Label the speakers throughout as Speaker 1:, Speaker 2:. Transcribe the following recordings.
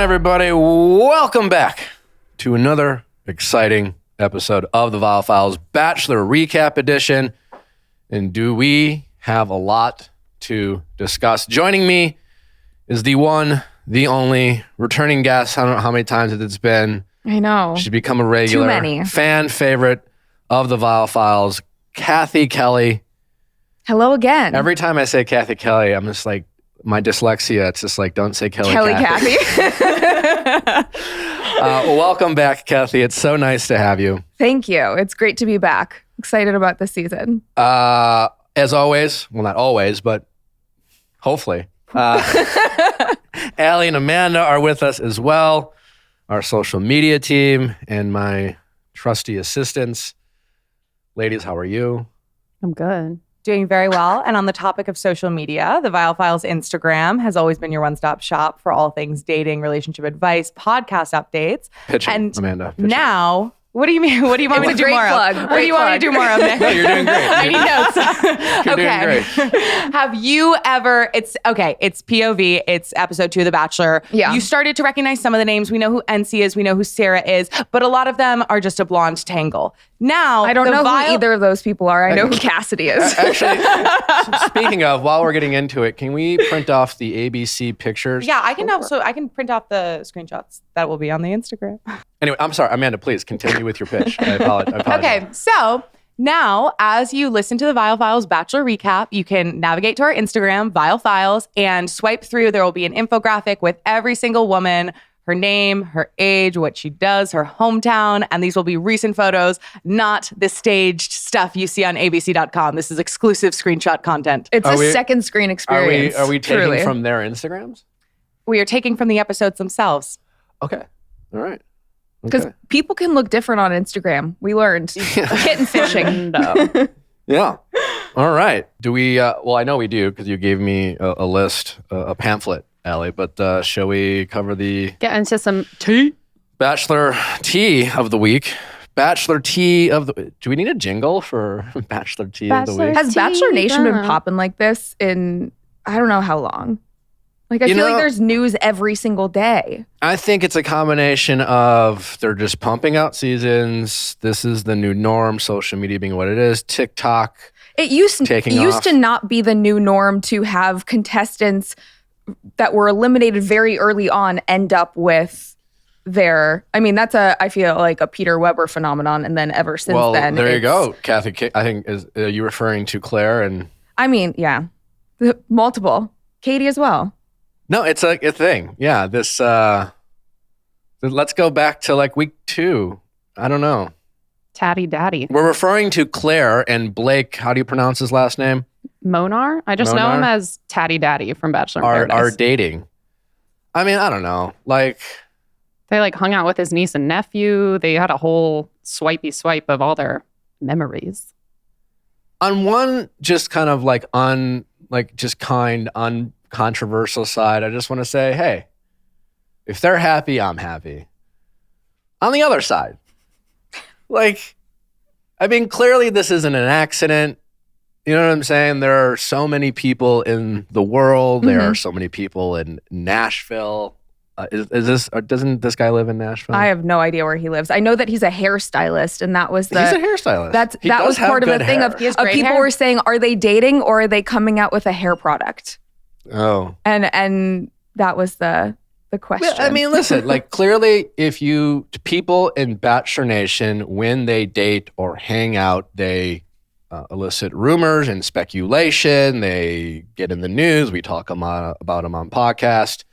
Speaker 1: everybody? Welcome back to another exciting episode of the Viall Files Bachelor Recap Edition. And do we have a lot to discuss? Joining me is the one, the only returning guest. I don't know how many times it's been.
Speaker 2: I know.
Speaker 1: She's become a regular.
Speaker 2: Too many.
Speaker 1: Fan favorite of the Viall Files, Cathy Kelley.
Speaker 2: Hello again.
Speaker 1: Every time I say Cathy Kelley, I'm just like, my dyslexia, it's just like, don't say Kelly
Speaker 2: Kathy.
Speaker 1: Welcome back, Cathy. It's so nice to have you.
Speaker 2: Thank you. It's great to be back. Excited about this season.
Speaker 1: As always, well, not always, but hopefully, Allie and Amanda are with us as well, our social media team and my trusty assistants. Ladies, how are you?
Speaker 3: I'm good.
Speaker 4: Doing very well. And on the topic of social media, the Viall Files Instagram has always been your one-stop shop for all things dating, relationship advice, podcast updates.
Speaker 1: Pitching,
Speaker 4: and
Speaker 1: Amanda. Pitching.
Speaker 4: Now, what do you mean? What do you want me to do more of? What do you want me to do more of, Nick?
Speaker 1: No, you're doing great.
Speaker 4: I need notes.
Speaker 1: You're doing great.
Speaker 4: Have you ever, it's POV, it's episode 2 of The Bachelor.
Speaker 2: Yeah.
Speaker 4: You started to recognize some of the names. We know who NC is, we know who Sarah is, but a lot of them are just a blonde tangle. Now,
Speaker 2: I don't know who either of those people are. I know who Cassidy is.
Speaker 1: Actually, speaking of, while we're getting into it, can we print off the ABC pictures?
Speaker 4: Yeah, I can print off the screenshots that will be on the Instagram.
Speaker 1: Anyway, I'm sorry, Amanda, please continue with your pitch. I apologize.
Speaker 4: Okay, so now as you listen to the Viall Files Bachelor Recap, you can navigate to our Instagram, Viall Files, and swipe through. There will be an infographic with every single woman, her name, her age, what she does, her hometown, and these will be recent photos, not the staged stuff you see on abc.com. This is exclusive screenshot content.
Speaker 2: It's second screen experience.
Speaker 1: Are we taking
Speaker 2: truly.
Speaker 1: from their Instagrams?
Speaker 4: We are taking from the episodes themselves.
Speaker 1: Okay. All right.
Speaker 2: Because people can look different on Instagram. We learned. Kitten fishing.
Speaker 1: Yeah. All right. Do we, well, I know we do because you gave me a list, a pamphlet, Allie, but shall we cover the
Speaker 3: Get into some tea.
Speaker 1: Bachelor tea of the week? Bachelor tea of the, do we need a jingle for Bachelor tea of the week?
Speaker 2: Has Bachelor Nation been popping like this in, I don't know how long. Like, I feel like there's news every single day.
Speaker 1: I think it's a combination of they're just pumping out seasons. This is the new norm, social media being what it is. TikTok
Speaker 2: It used
Speaker 1: off.
Speaker 2: to not be the new norm to have contestants that were eliminated very early on end up with their, I mean, that's I feel like a Peter Weber phenomenon. And then ever since then.
Speaker 1: There you go. Cathy, I think, are you referring to Claire and?
Speaker 2: I mean, yeah. Multiple. Katie as well.
Speaker 1: No, it's a thing. Yeah, this, let's go back to like week 2. I don't know.
Speaker 3: Taddy Daddy.
Speaker 1: We're referring to Claire and Blake. How do you pronounce his last name?
Speaker 3: Monar? I just know him as Taddy Daddy from Bachelor in Paradise.
Speaker 1: Are dating. I mean, I don't know. Like,
Speaker 3: they like hung out with his niece and nephew. They had a whole swipey swipe of all their memories.
Speaker 1: On one just kind of like uncontroversial side, I just want to say, hey, if they're happy, I'm happy. On the other side, like, I mean, clearly this isn't an accident. You know what I'm saying? There are so many people in the world. There are so many people in Nashville. Doesn't this guy live in Nashville?
Speaker 2: I have no idea where he lives. I know that he's a hairstylist, and that was
Speaker 1: he's a hairstylist.
Speaker 2: That was part of the thing of people were saying, are they dating or are they coming out with a hair product?
Speaker 1: Oh.
Speaker 2: And that was the question.
Speaker 1: I mean, listen, like clearly people in Bachelor Nation, when they date or hang out, they elicit rumors and speculation. They get in the news. We talk about them on podcast.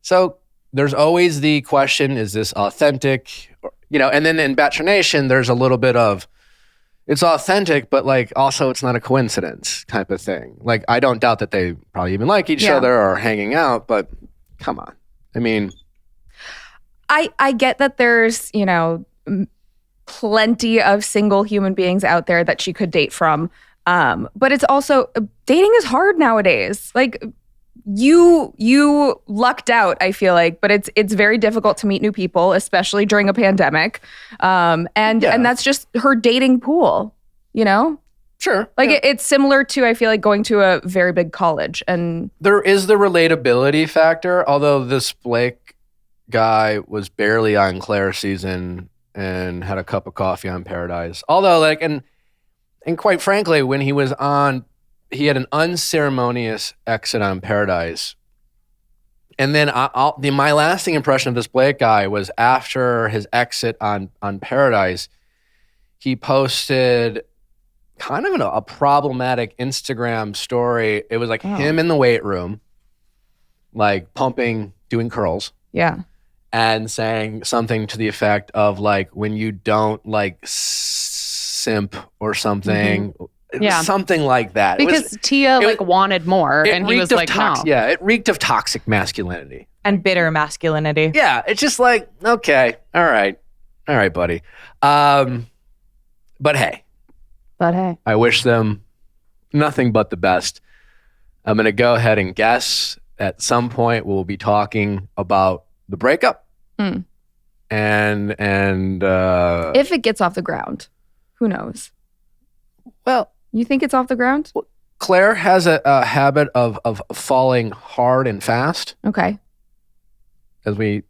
Speaker 1: So there's always the question, is this authentic? And then in Bachelor Nation, there's a little bit of, it's authentic, but like also it's not a coincidence type of thing. Like, I don't doubt that they probably even like each other or hanging out, but come on. I mean,
Speaker 2: I get that there's, plenty of single human beings out there that she could date from. But it's also, dating is hard nowadays. Like, you lucked out, I feel like, but it's very difficult to meet new people, especially during a pandemic. And that's just her dating pool,
Speaker 1: Sure.
Speaker 2: Like it's similar to, I feel like, going to a very big college. And
Speaker 1: there is the relatability factor, although this Blake guy was barely on Claire's season and had a cup of coffee on Paradise. Although, like, and quite frankly, when he was on, he had an unceremonious exit on Paradise. And then my lasting impression of this Blake guy was after his exit on Paradise, he posted kind of a problematic Instagram story. It was like him in the weight room, like pumping, doing curls.
Speaker 2: Yeah.
Speaker 1: And saying something to the effect of like, when you don't like simp or something, something like that.
Speaker 3: Because Tia wanted more and he was like, no.
Speaker 1: Yeah, it reeked of toxic masculinity.
Speaker 4: And bitter masculinity.
Speaker 1: Yeah, it's just like, okay, all right, buddy. But hey, I wish them nothing but the best. I'm going to go ahead and guess at some point we'll be talking about the breakup. And
Speaker 2: if it gets off the ground, who knows?
Speaker 1: Well,
Speaker 2: you think it's off the ground?
Speaker 1: Claire has a habit of falling hard and fast.
Speaker 2: Okay.
Speaker 1: As we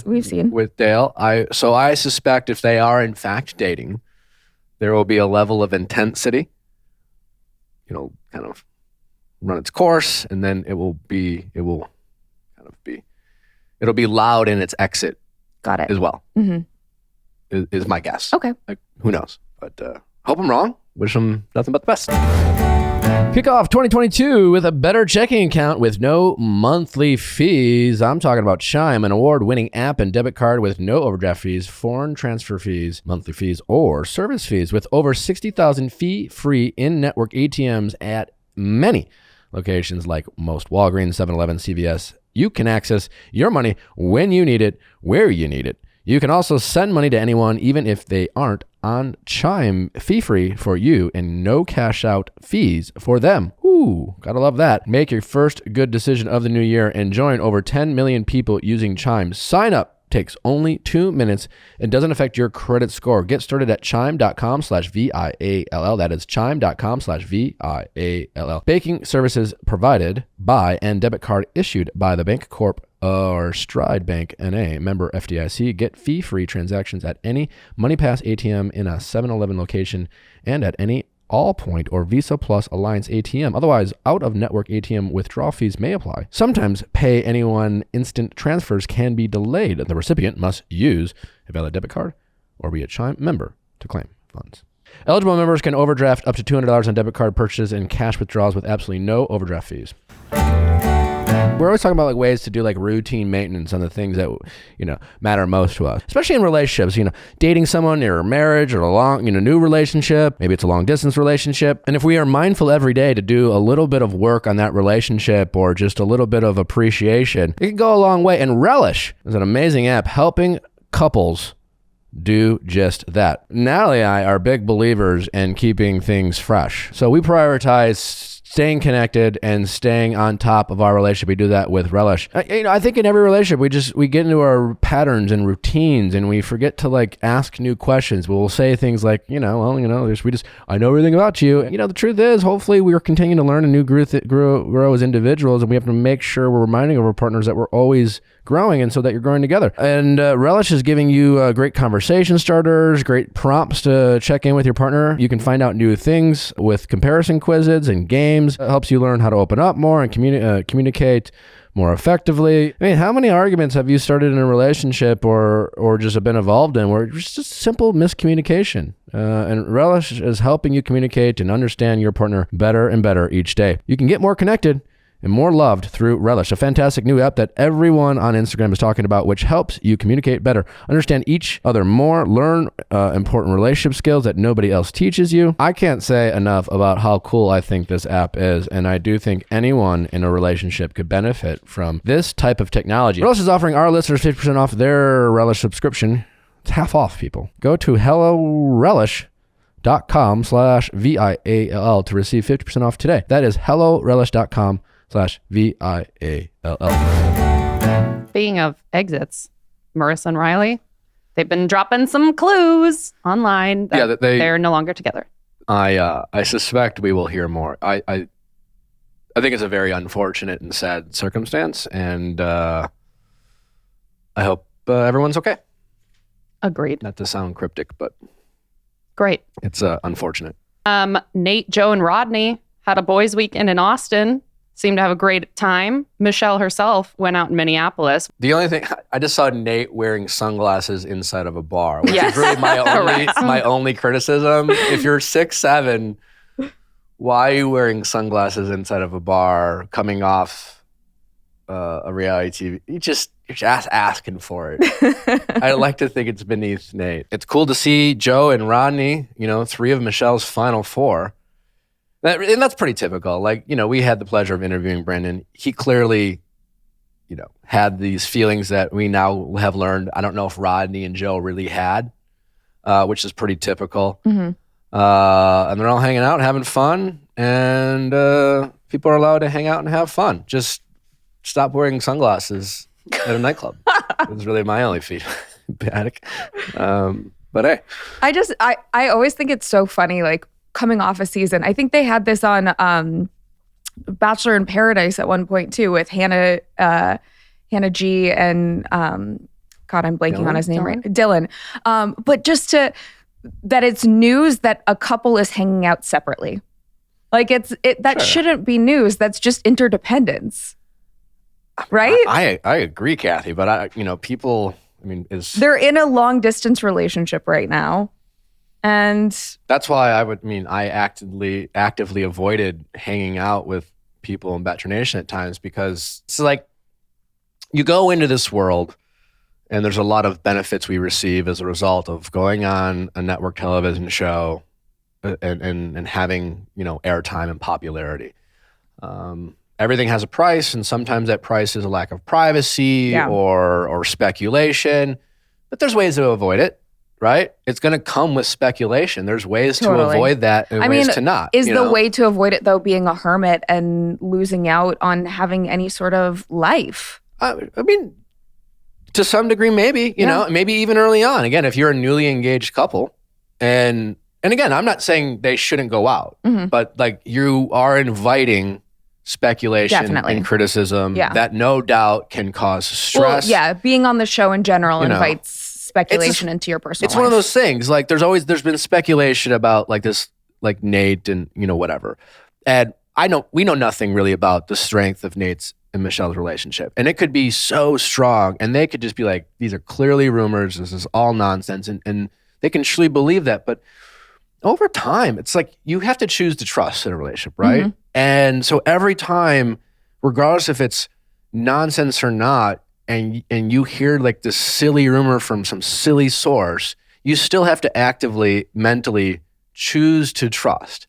Speaker 2: we've seen
Speaker 1: with Dale. I suspect if they are in fact dating, there will be a level of intensity, kind of run its course, and then it'll be loud in its exit.
Speaker 2: Got it.
Speaker 1: As well.
Speaker 2: Mm-hmm.
Speaker 1: Is my guess.
Speaker 2: Okay.
Speaker 1: Like, who knows? But hope I'm wrong. Wish them nothing but the best. Kick off 2022 with a better checking account with no monthly fees. I'm talking about Chime, an award-winning app and debit card with no overdraft fees, foreign transfer fees, monthly fees, or service fees, with over 60,000 fee-free in-network ATMs at many locations like most Walgreens, 7-Eleven, CVS. You can access your money when you need it, where you need it. You can also send money to anyone, even if they aren't on Chime, fee-free for you and no cash-out fees for them. Ooh, gotta love that. Make your first good decision of the new year and join over 10 million people using Chime. Sign up. Takes only 2 minutes and doesn't affect your credit score. Get started at chime.com/VIALL. That is chime.com/VIALL. Banking services provided by and debit card issued by the Bank Corp or Stride Bank NA, member FDIC. Get fee-free transactions at any MoneyPass ATM in a 7-Eleven location and at any Allpoint or Visa Plus Alliance ATM. Otherwise, out-of-network ATM withdrawal fees may apply. Sometimes pay anyone instant transfers can be delayed. The recipient must use a valid debit card or be a Chime member to claim funds. Eligible members can overdraft up to $200 on debit card purchases and cash withdrawals with absolutely no overdraft fees. We're always talking about like ways to do like routine maintenance on the things that, matter most to us, especially in relationships, dating someone or marriage or a long, new relationship. Maybe it's a long distance relationship. And if we are mindful every day to do a little bit of work on that relationship or just a little bit of appreciation, it can go a long way. And Relish is an amazing app helping couples do just that. Natalie and I are big believers in keeping things fresh. So we prioritize staying connected and staying on top of our relationship. We do that with Relish. I think in every relationship, we get into our patterns and routines and we forget to like ask new questions. We'll say things like, I know everything about you. The truth is, hopefully we're continuing to learn and grow as individuals, and we have to make sure we're reminding our partners that we're always growing and so that you're growing together. And Relish is giving you great conversation starters, great prompts to check in with your partner. You can find out new things with comparison quizzes and games. It helps you learn how to open up more and communicate more effectively. I mean, how many arguments have you started in a relationship or just have been involved in where it's just simple miscommunication? And Relish is helping you communicate and understand your partner better and better each day. You can get more connected and more loved through Relish, a fantastic new app that everyone on Instagram is talking about, which helps you communicate better, understand each other more, learn important relationship skills that nobody else teaches you. I can't say enough about how cool I think this app is, and I do think anyone in a relationship could benefit from this type of technology. Relish is offering our listeners 50% off their Relish subscription. It's half off, people. Go to hellorelish.com/VIALL to receive 50% off today. That is hellorelish.com/VIALL.
Speaker 3: Speaking of exits, Marissa and Riley, they've been dropping some clues online that they're no longer together.
Speaker 1: I suspect we will hear more. I think it's a very unfortunate and sad circumstance, and I hope everyone's okay.
Speaker 3: Agreed.
Speaker 1: Not to sound cryptic, but
Speaker 3: great.
Speaker 1: It's unfortunate.
Speaker 3: Nate, Joe, and Rodney had a boys' weekend in Austin. Seemed to have a great time. Michelle herself went out in Minneapolis.
Speaker 1: The only thing, I just saw Nate wearing sunglasses inside of a bar, which is really my only criticism. If you're 6'7", why are you wearing sunglasses inside of a bar coming off a reality TV? You're just asking for it. I like to think it's beneath Nate. It's cool to see Joe and Rodney, 3 of Michelle's final 4. And that's pretty typical. Like, we had the pleasure of interviewing Brendan. He clearly, had these feelings that we now have learned. I don't know if Rodney and Joe really had, which is pretty typical. Mm-hmm. And they're all hanging out, having fun. And people are allowed to hang out and have fun. Just stop wearing sunglasses at a nightclub. It's really my only feedback. But hey.
Speaker 2: I always think it's so funny, like, coming off a season. I think they had this on Bachelor in Paradise at one point too, with Hannah G and God, I'm blanking on his name right. Dylan. But just that it's news that a couple is hanging out separately. Like that shouldn't be news. That's just interdependence. Right?
Speaker 1: I agree, Cathy, but people,
Speaker 2: they're in a long distance relationship right now. And
Speaker 1: that's why I actively avoided hanging out with people in Bachelor Nation at times, because it's like you go into this world and there's a lot of benefits we receive as a result of going on a network television show and having, airtime and popularity. Everything has a price, and sometimes that price is a lack of privacy or speculation, but there's ways to avoid it. Right? It's going to come with speculation. There's ways to avoid that and ways to not.
Speaker 2: Is the way to avoid it, though, being a hermit and losing out on having any sort of life?
Speaker 1: To some degree, maybe, maybe even early on. Again, if you're a newly engaged couple, and again, I'm not saying they shouldn't go out, but like you are inviting speculation and criticism that no doubt can cause stress.
Speaker 2: Well, being on the show in general invites speculation into your personal life.
Speaker 1: It's one of those things. Like there's been speculation about like this, like Nate and whatever. And we know nothing really about the strength of Nate's and Michelle's relationship. And it could be so strong, and they could just be like, these are clearly rumors. This is all nonsense. And they can truly believe that. But over time, it's like you have to choose to trust in a relationship, right? Mm-hmm. And so every time, regardless if it's nonsense or not, and you hear like this silly rumor from some silly source, you still have to actively, mentally choose to trust.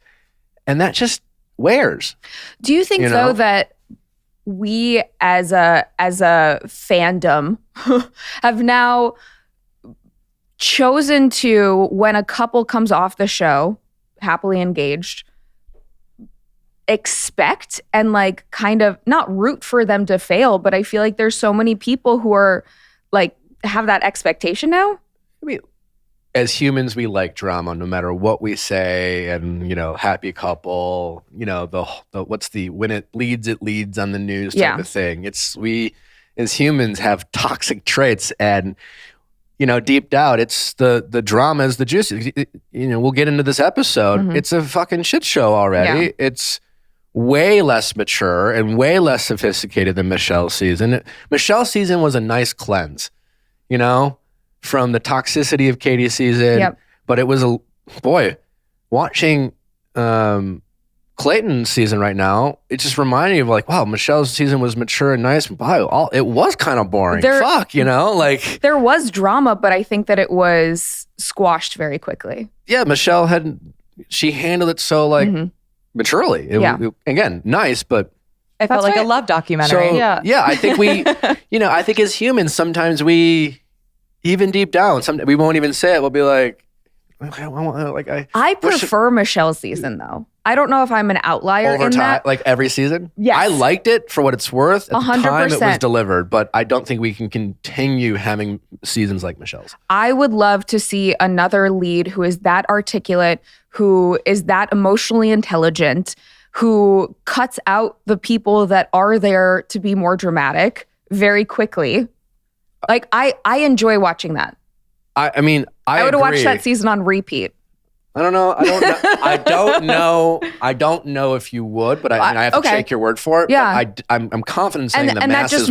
Speaker 1: And that just wears.
Speaker 2: Do you think, though, that we as a fandom have now chosen to, when a couple comes off the show, happily engaged, expect and like kind of not root for them to fail, but I feel like there's so many people who are like have that expectation now?
Speaker 1: As humans, we like drama no matter what we say, and happy couple, the when it leads on the news type of thing. We as humans have toxic traits, and deep down it's the drama is the juice. We'll get into this episode. Mm-hmm. It's a fucking shit show already. Yeah. It's way less mature and way less sophisticated than Michelle's season. Michelle's season was a nice cleanse, from the toxicity of Katie's season. Yep. But it was watching Clayton's season right now, it just reminded me of like, wow, Michelle's season was mature and nice. Wow, it was kind of boring. There
Speaker 2: was drama, but I think that it was squashed very quickly.
Speaker 1: Yeah, Michelle she handled it so like maturely. Again, nice, but
Speaker 4: it felt like a love documentary.
Speaker 1: So, I think I think as humans, sometimes we, even deep down, we won't even say it. We'll be like,
Speaker 2: I prefer Michelle's season though. I don't know if I'm an outlier
Speaker 1: over
Speaker 2: in
Speaker 1: time,
Speaker 2: that.
Speaker 1: like every season.
Speaker 2: Yes.
Speaker 1: I liked it for what it's worth. At
Speaker 2: 100%.
Speaker 1: the time it was delivered, but I don't think we can continue having seasons like Michelle's.
Speaker 2: I would love to see another lead who is that articulate, who is that emotionally intelligent, who cuts out the people that are there to be more dramatic very quickly. Like I enjoy watching that.
Speaker 1: I mean, I
Speaker 2: would have
Speaker 1: agree.
Speaker 2: watched that season on repeat.
Speaker 1: I don't know. I don't know if you would, but I have to take your word for it.
Speaker 2: Yeah.
Speaker 1: But I'm confident saying the masses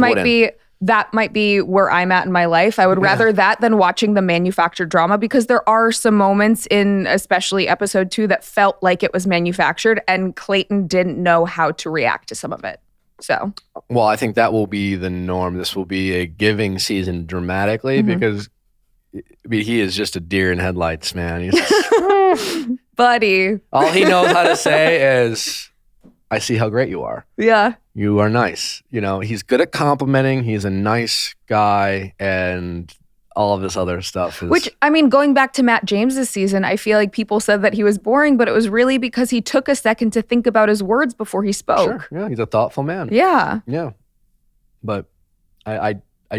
Speaker 2: that might be where I'm at in my life. I would rather that than watching the manufactured drama, because there are some moments in especially episode 2 that felt like it was manufactured, and Clayton didn't know how to react to some of it. So,
Speaker 1: well, I think that will be the norm. This will be a giving season dramatically because he is just a deer in headlights, man. He's
Speaker 2: buddy.
Speaker 1: All he knows how to say is, I see how great you are.
Speaker 2: Yeah.
Speaker 1: You are nice. He's good at complimenting. He's a nice guy, and all of this other stuff is...
Speaker 2: Which, I mean, going back to Matt James's season, I feel like people said that he was boring, but it was really because he took a second to think about his words before he spoke.
Speaker 1: Sure. Yeah, he's a thoughtful man.
Speaker 2: Yeah.
Speaker 1: Yeah. But I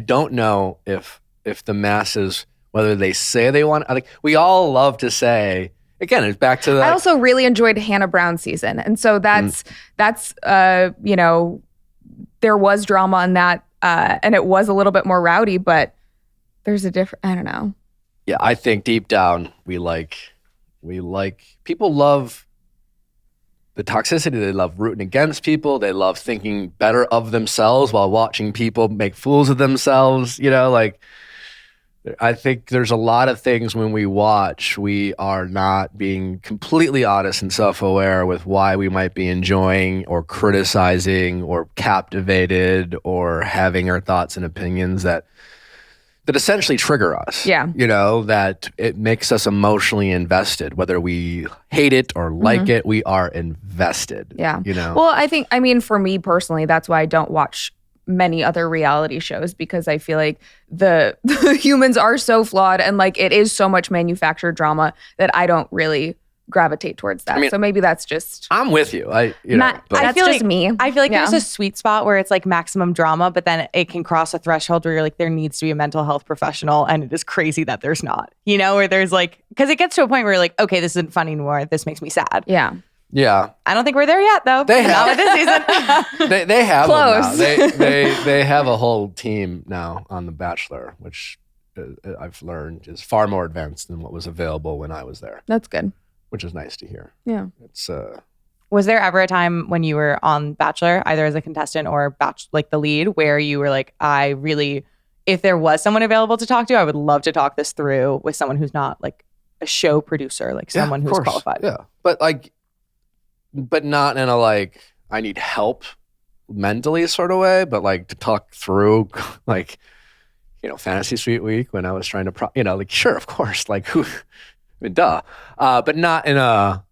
Speaker 1: don't know if the masses, whether they say they want... we all love to say... Again, it's back to
Speaker 2: I also really enjoyed Hannah Brown's season. And so that's there was drama in that, and it was a little bit more rowdy, but there's a different, I don't know.
Speaker 1: Yeah, I think deep down, people love the toxicity. They love rooting against people. They love thinking better of themselves while watching people make fools of themselves. I think there's a lot of things when we watch, we are not being completely honest and self-aware with why we might be enjoying or criticizing or captivated or having our thoughts and opinions that essentially trigger us.
Speaker 2: Yeah.
Speaker 1: That it makes us emotionally invested. Whether we hate it or like it, we are invested.
Speaker 2: Yeah. Well, for me personally, that's why I don't watch many other reality shows, because I feel like the humans are so flawed, and it is so much manufactured drama that I don't really gravitate towards that. So maybe that's just...
Speaker 1: I'm with you.
Speaker 2: That's just me.
Speaker 4: I feel like there's a sweet spot where it's maximum drama, but then it can cross a threshold where you're there needs to be a mental health professional, and it is crazy that there's not. Where there's because it gets to a point where you're okay, this isn't funny anymore. This makes me sad.
Speaker 2: Yeah.
Speaker 1: Yeah.
Speaker 4: I don't think we're there yet, though. Not with this season.
Speaker 1: they have
Speaker 2: close.
Speaker 1: They have a whole team now on The Bachelor, which I've learned is far more advanced than what was available when I was there.
Speaker 2: That's good.
Speaker 1: Which is nice to hear.
Speaker 2: Yeah.
Speaker 1: It's
Speaker 4: Was there ever a time when you were on Bachelor, either as a contestant or the lead, where you were I really, if there was someone available to talk to, I would love to talk this through with someone who's not a show producer, someone who's qualified.
Speaker 1: Yeah. But not in a I need help mentally sort of way, but to talk through Fantasy Suite Week when I was trying to sure, of course, who, duh, but not in a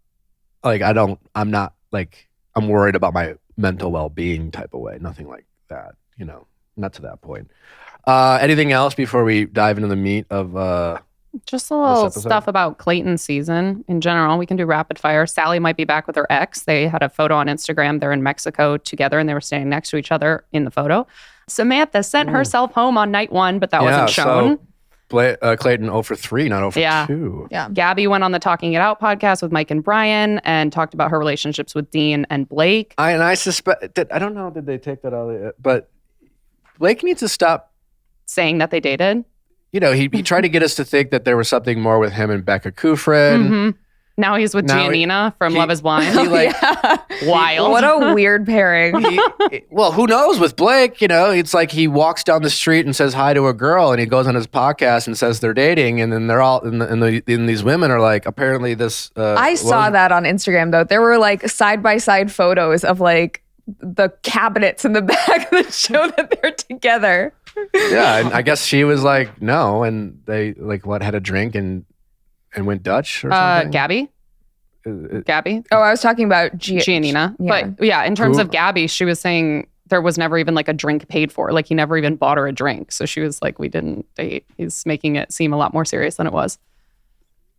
Speaker 1: I'm not I'm worried about my mental well-being type of way. Nothing like that, not to that point. Anything else before we dive into the meat of
Speaker 3: just a little stuff about Clayton's season in general. We can do rapid fire. Sally might be back with her ex. They had a photo on Instagram. They're in Mexico together, and they were standing next to each other in the photo. Samantha sent herself home on night 1, but that wasn't shown.
Speaker 1: So Clayton 0 for 3, not 0 for 2.
Speaker 2: Yeah.
Speaker 3: Gabby went on the Talking It Out podcast with Mike and Brian and talked about her relationships with Dean and Blake.
Speaker 1: I suspect that, I don't know, did they take that out? But Blake needs to stop
Speaker 3: saying that they dated.
Speaker 1: He tried to get us to think that there was something more with him and Becca Kufrin.
Speaker 3: Mm-hmm. Now he's with Giannina from Love is Blind. Wild.
Speaker 2: What a weird pairing.
Speaker 1: Well, who knows with Blake, it's he walks down the street and says hi to a girl, and he goes on his podcast and says they're dating, and then they're all, and these women are apparently this.
Speaker 2: I saw that on Instagram, though. There were side-by-side photos of the cabinets in the back that show that they're together.
Speaker 1: Yeah, and I guess she was no, and they had a drink and went Dutch or something.
Speaker 3: Gabby. Gabby.
Speaker 2: Oh, I was talking about
Speaker 3: Giannina.
Speaker 2: Yeah.
Speaker 3: But yeah, in terms of Gabby, she was saying there was never even a drink paid for. He never even bought her a drink. So she was we didn't date. He's making it seem a lot more serious than it was.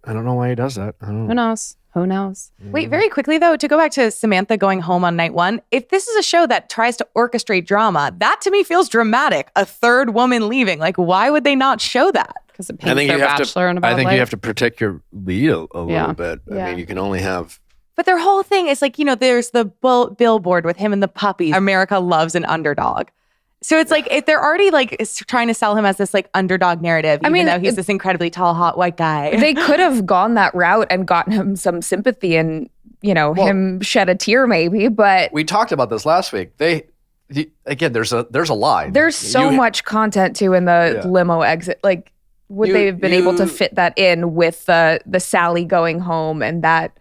Speaker 1: I don't know why he does that.
Speaker 3: Who knows? Who knows?
Speaker 4: Wait, very quickly though, to go back to Samantha going home on night 1, if this is a show that tries to orchestrate drama, that to me feels dramatic. A third woman leaving. Why would they not show that?
Speaker 3: Because it paints their Bachelor in a bad light.
Speaker 1: I think you have to protect your lead a little bit. I mean, you can only have...
Speaker 4: But their whole thing is there's the billboard with him and the puppies. America loves an underdog. So it's like if they're already like trying to sell him as this like underdog narrative, even though he's this incredibly tall, hot white guy.
Speaker 2: They could have gone that route and gotten him some sympathy and, him shed a tear maybe, but
Speaker 1: we talked about this last week. Again, there's a line.
Speaker 2: There's so much content too in the limo exit. Like, would they have been able to fit that in with the Sally going home and that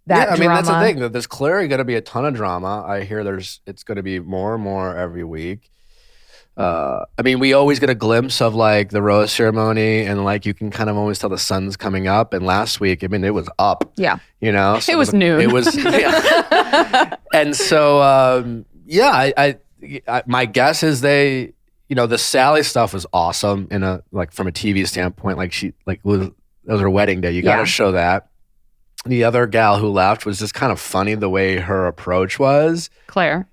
Speaker 2: drama?
Speaker 1: That's the thing. There's clearly going to be a ton of drama. I hear it's going to be more and more every week. We always get a glimpse of like the rose ceremony, and like you can kind of always tell the sun's coming up. And last week, it was up.
Speaker 2: Yeah,
Speaker 3: it was noon.
Speaker 1: It was, and so my guess is they, the Sally stuff was awesome from a TV standpoint. Like it was her wedding day. You got to show that. The other gal who left was just kind of funny the way her approach was.
Speaker 3: Claire,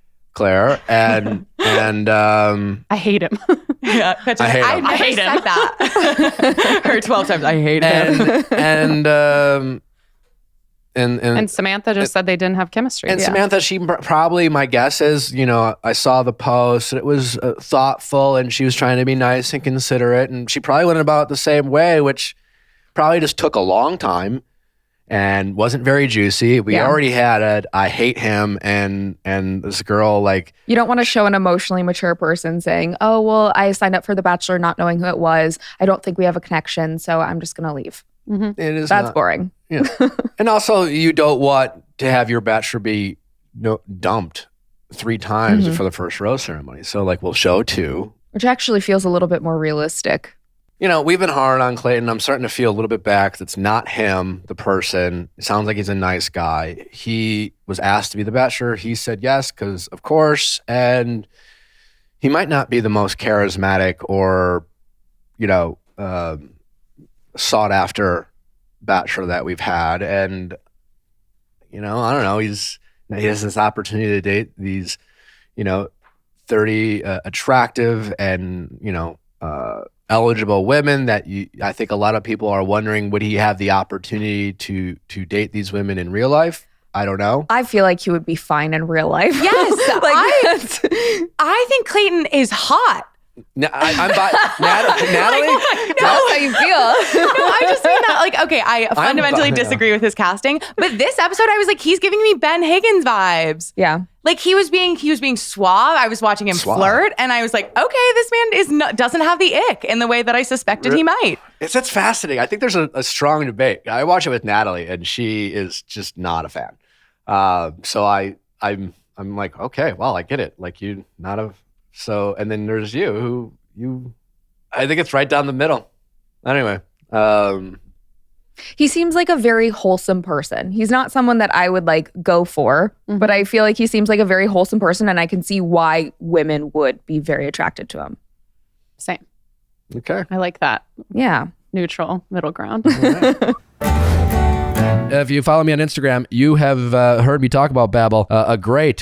Speaker 1: and
Speaker 3: I hate him.
Speaker 4: Yeah, I hate him. Said that. Heard 12 times. I hate him.
Speaker 3: And Samantha just said they didn't have chemistry.
Speaker 1: And Samantha, she probably, my guess is, I saw the post. It was thoughtful, and she was trying to be nice and considerate, and she probably went about it the same way, which probably just took a long time. And wasn't very juicy. We already had it. I hate him, and this girl like.
Speaker 2: You don't want to show an emotionally mature person saying, "Oh, well, I signed up for The Bachelor not knowing who it was. I don't think we have a connection, so I'm just gonna leave."
Speaker 1: Mm-hmm.
Speaker 2: That's boring.
Speaker 1: Yeah, and also you don't want to have your bachelor be dumped 3 times for the first rose ceremony. So like we'll show 2,
Speaker 2: which actually feels a little bit more realistic.
Speaker 1: We've been hard on Clayton. I'm starting to feel a little bit back. It's not him, the person. It sounds like he's a nice guy. He was asked to be the Bachelor. He said yes, because of course. And he might not be the most charismatic or, sought after Bachelor that we've had. And, I don't know. He has this opportunity to date these, 30 attractive and, eligible women that I think a lot of people are wondering, would he have the opportunity to date these women in real life? I don't know.
Speaker 2: I feel like he would be fine in real life.
Speaker 4: Yes. I think Clayton is hot.
Speaker 1: I'm by Natalie.
Speaker 2: That's how you feel.
Speaker 4: No, I just mean that. Okay, I fundamentally disagree with his casting, but this episode, I was like, he's giving me Ben Higgins vibes.
Speaker 2: Yeah,
Speaker 4: like he was being suave. I was watching him flirt, and I was like, okay, this man doesn't have the ick in the way that I suspected he might.
Speaker 1: That's fascinating. I think there's a strong debate. I watch it with Natalie, and she is just not a fan. So I'm like, okay, well, I get it. Like you not a. So, and then there's you, I think it's right down the middle. Anyway.
Speaker 2: He seems like a very wholesome person. He's not someone that I would like go for, but I feel like he seems like a very wholesome person, and I can see why women would be very attracted to him.
Speaker 3: Same.
Speaker 1: Okay.
Speaker 3: I like that.
Speaker 2: Yeah.
Speaker 3: Neutral, middle ground.
Speaker 1: If you follow me on Instagram, you have heard me talk about Babbel,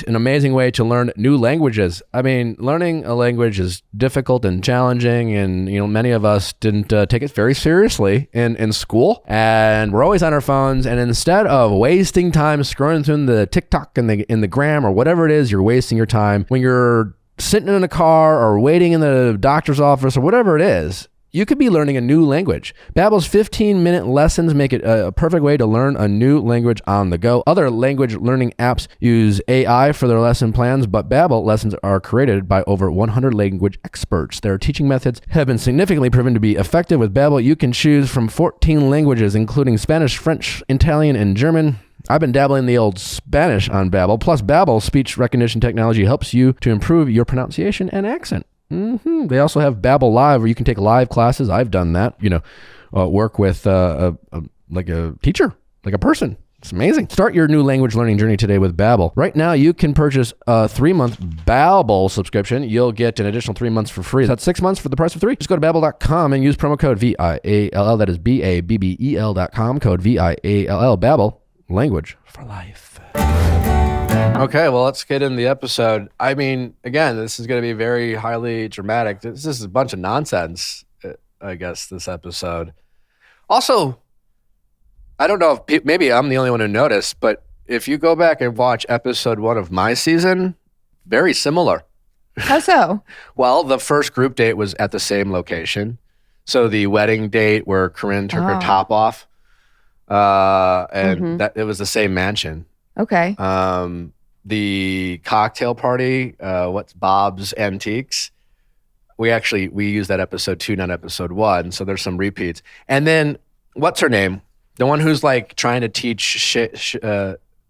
Speaker 1: an amazing way to learn new languages. I mean, learning a language is difficult and challenging, and many of us didn't take it very seriously in school, and we're always on our phones. And instead of wasting time scrolling through the TikTok and the gram or whatever it is, you're wasting your time when you're sitting in a car or waiting in the doctor's office or whatever it is. You could be learning a new language. Babbel's 15-minute lessons make it a perfect way to learn a new language on the go. Other language learning apps use AI for their lesson plans, but Babbel lessons are created by over 100 language experts. Their teaching methods have been significantly proven to be effective. With Babbel, you can choose from 14 languages, including Spanish, French, Italian, and German. I've been dabbling in the old Spanish on Babbel. Plus, Babbel's speech recognition technology helps you to improve your pronunciation and accent. They also have Babbel Live, where you can take live classes. I've done that. Work with like a teacher, like a person. It's amazing. Start your new language learning journey today with Babbel. Right now, you can purchase a 3-month Babbel subscription. You'll get an additional 3 months for free. That's 6 months for the price of 3. Just go to Babbel.com and use promo code VIALL. That is BABBEL.com. Code VIALL. Babbel, language for life. Okay, well, let's get into the episode. I mean, again, this is going to be very highly dramatic. This is a bunch of nonsense, I guess, this episode. Also, I don't know if maybe I'm the only one who noticed, but if you go back and watch episode 1 of my season, very similar.
Speaker 2: How so?
Speaker 1: Well, the first group date was at the same location. So the wedding date where Corinne took her top off, and that it was the same mansion.
Speaker 2: Okay.
Speaker 1: The cocktail party, what's Bob's Antiques? We used that episode 2, not episode 1. So there's some repeats. And then what's her name? The one who's like trying to teach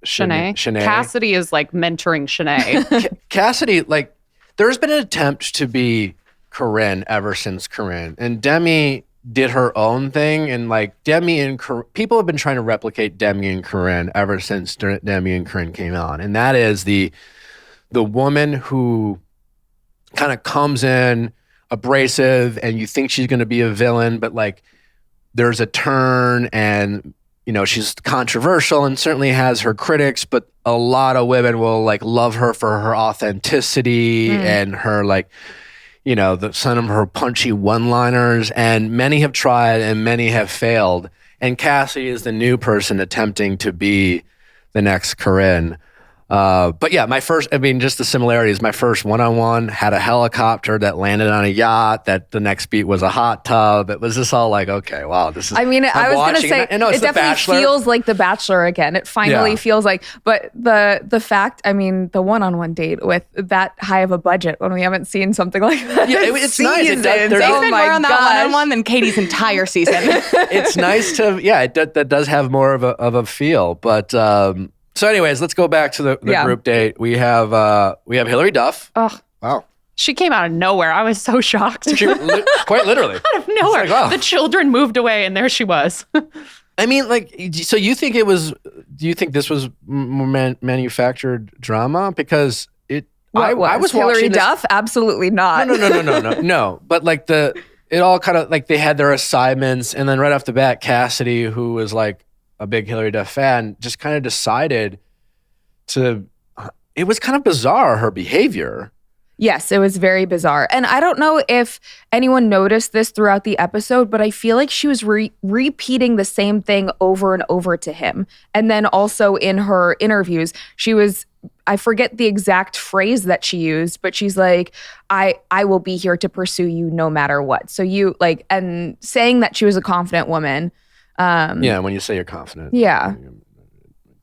Speaker 1: Shanae.
Speaker 3: Cassidy is like mentoring Shanae.
Speaker 1: Cassidy, like, there's been an attempt to be Corinne ever since Corinne. And Demi did her own thing. And like Demi and people have been trying to replicate Demi and Corinne ever since Demi and Corinne came on. And that is the woman who kind of comes in abrasive and you think she's going to be a villain, but like there's a turn and, you know, she's controversial and certainly has her critics, but a lot of women will like love her for her authenticity and her like, you know, some of her punchy one-liners, and many have tried and many have failed. And Cassie is the new person attempting to be the next Corinne. But yeah, just the similarities. My first one-on-one had a helicopter that landed on a yacht, that the next beat was a hot tub. It was just all like, okay, wow, this is...
Speaker 2: I mean, I was going to say, it definitely feels like The Bachelor again. It finally feels like, but the fact, I mean, the one-on-one date with that high of a budget when we haven't seen something like that.
Speaker 1: Yeah, it's nice.
Speaker 4: They spend more on that one-on-one than Katie's entire season.
Speaker 1: It's nice to, that does have more of a feel, but... So anyways, let's go back to the group date. We have Hilary Duff.
Speaker 3: Oh,
Speaker 1: wow.
Speaker 3: She came out of nowhere. I was so shocked.
Speaker 1: Quite literally.
Speaker 3: Out of nowhere.
Speaker 1: Like, wow.
Speaker 3: The children moved away and there she was.
Speaker 1: I mean, like, so do you think this was manufactured drama? Because I was
Speaker 2: Hilary
Speaker 1: watching
Speaker 2: Duff? Absolutely not.
Speaker 1: No. But like it all kind of like they had their assignments, and then right off the bat, Cassidy, who was like a big Hilary Duff fan, just kind of decided it was kind of bizarre, her behavior.
Speaker 2: Yes, it was very bizarre. And I don't know if anyone noticed this throughout the episode, but I feel like she was repeating the same thing over and over to him. And then also in her interviews, I forget the exact phrase that she used, but she's like, I will be here to pursue you no matter what. So and saying that she was a confident woman.
Speaker 1: When you say you're confident.
Speaker 2: Yeah.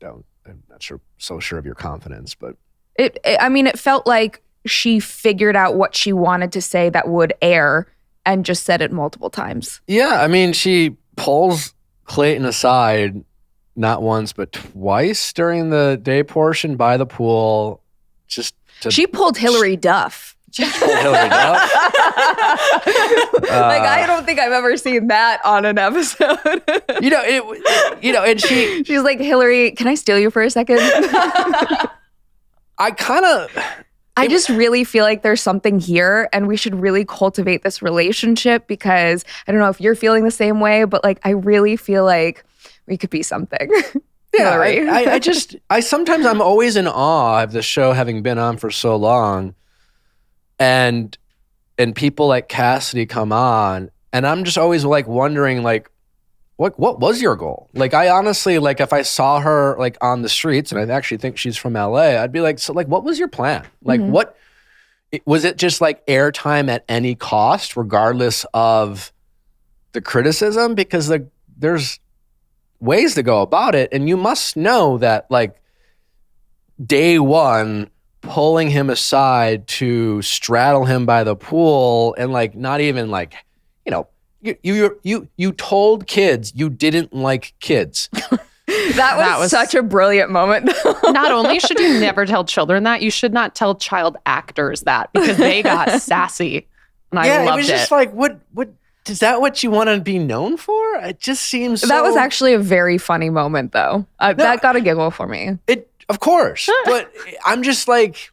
Speaker 1: I'm not so sure of your confidence, but
Speaker 2: it felt like she figured out what she wanted to say that would air and just said it multiple times.
Speaker 1: Yeah, I mean, she pulls Clayton aside not once but twice during the day portion by the pool.
Speaker 2: She pulled Hilary Duff.
Speaker 1: Hilary Duff.
Speaker 2: I don't think I've ever seen that on an episode.
Speaker 1: And
Speaker 2: she's like, Hilary, can I steal you for a second? I just really feel like there's something here and we should really cultivate this relationship, because I don't know if you're feeling the same way, but like, I really feel like we could be something.
Speaker 1: Yeah, I sometimes I'm always in awe of the show having been on for so long. And people like Cassidy come on, and I'm just always like wondering, like, what was your goal? Like, I honestly, like, if I saw her like on the streets, and I actually think she's from LA, I'd be like, so like, what was your plan? Like, what was it? Just like airtime at any cost, regardless of the criticism? Because there's ways to go about it, and you must know that like day one, pulling him aside to straddle him by the pool, and like not even like, you know, you told kids you didn't like kids.
Speaker 2: That was such a brilliant moment.
Speaker 3: Not only should you never tell children that, you should not tell child actors that, because they got sassy. And I loved it.
Speaker 1: It was just like, what is that what you want to be known for? It just seems so...
Speaker 2: That was actually a very funny moment though. That got a giggle for me.
Speaker 1: Of course, but I'm just like,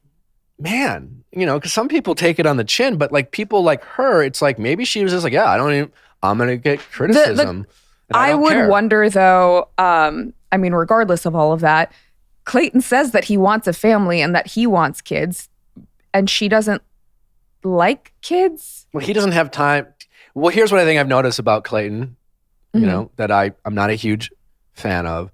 Speaker 1: man, you know, because some people take it on the chin, but like people like her, it's like maybe she was just like, I'm going to get criticism.
Speaker 2: I would care. Wonder though, I mean, regardless of all of that, Clayton says that he wants a family and that he wants kids, and she doesn't like kids.
Speaker 1: Well, he doesn't have time. Well, here's what I think I've noticed about Clayton, you know, that I'm not a huge fan of.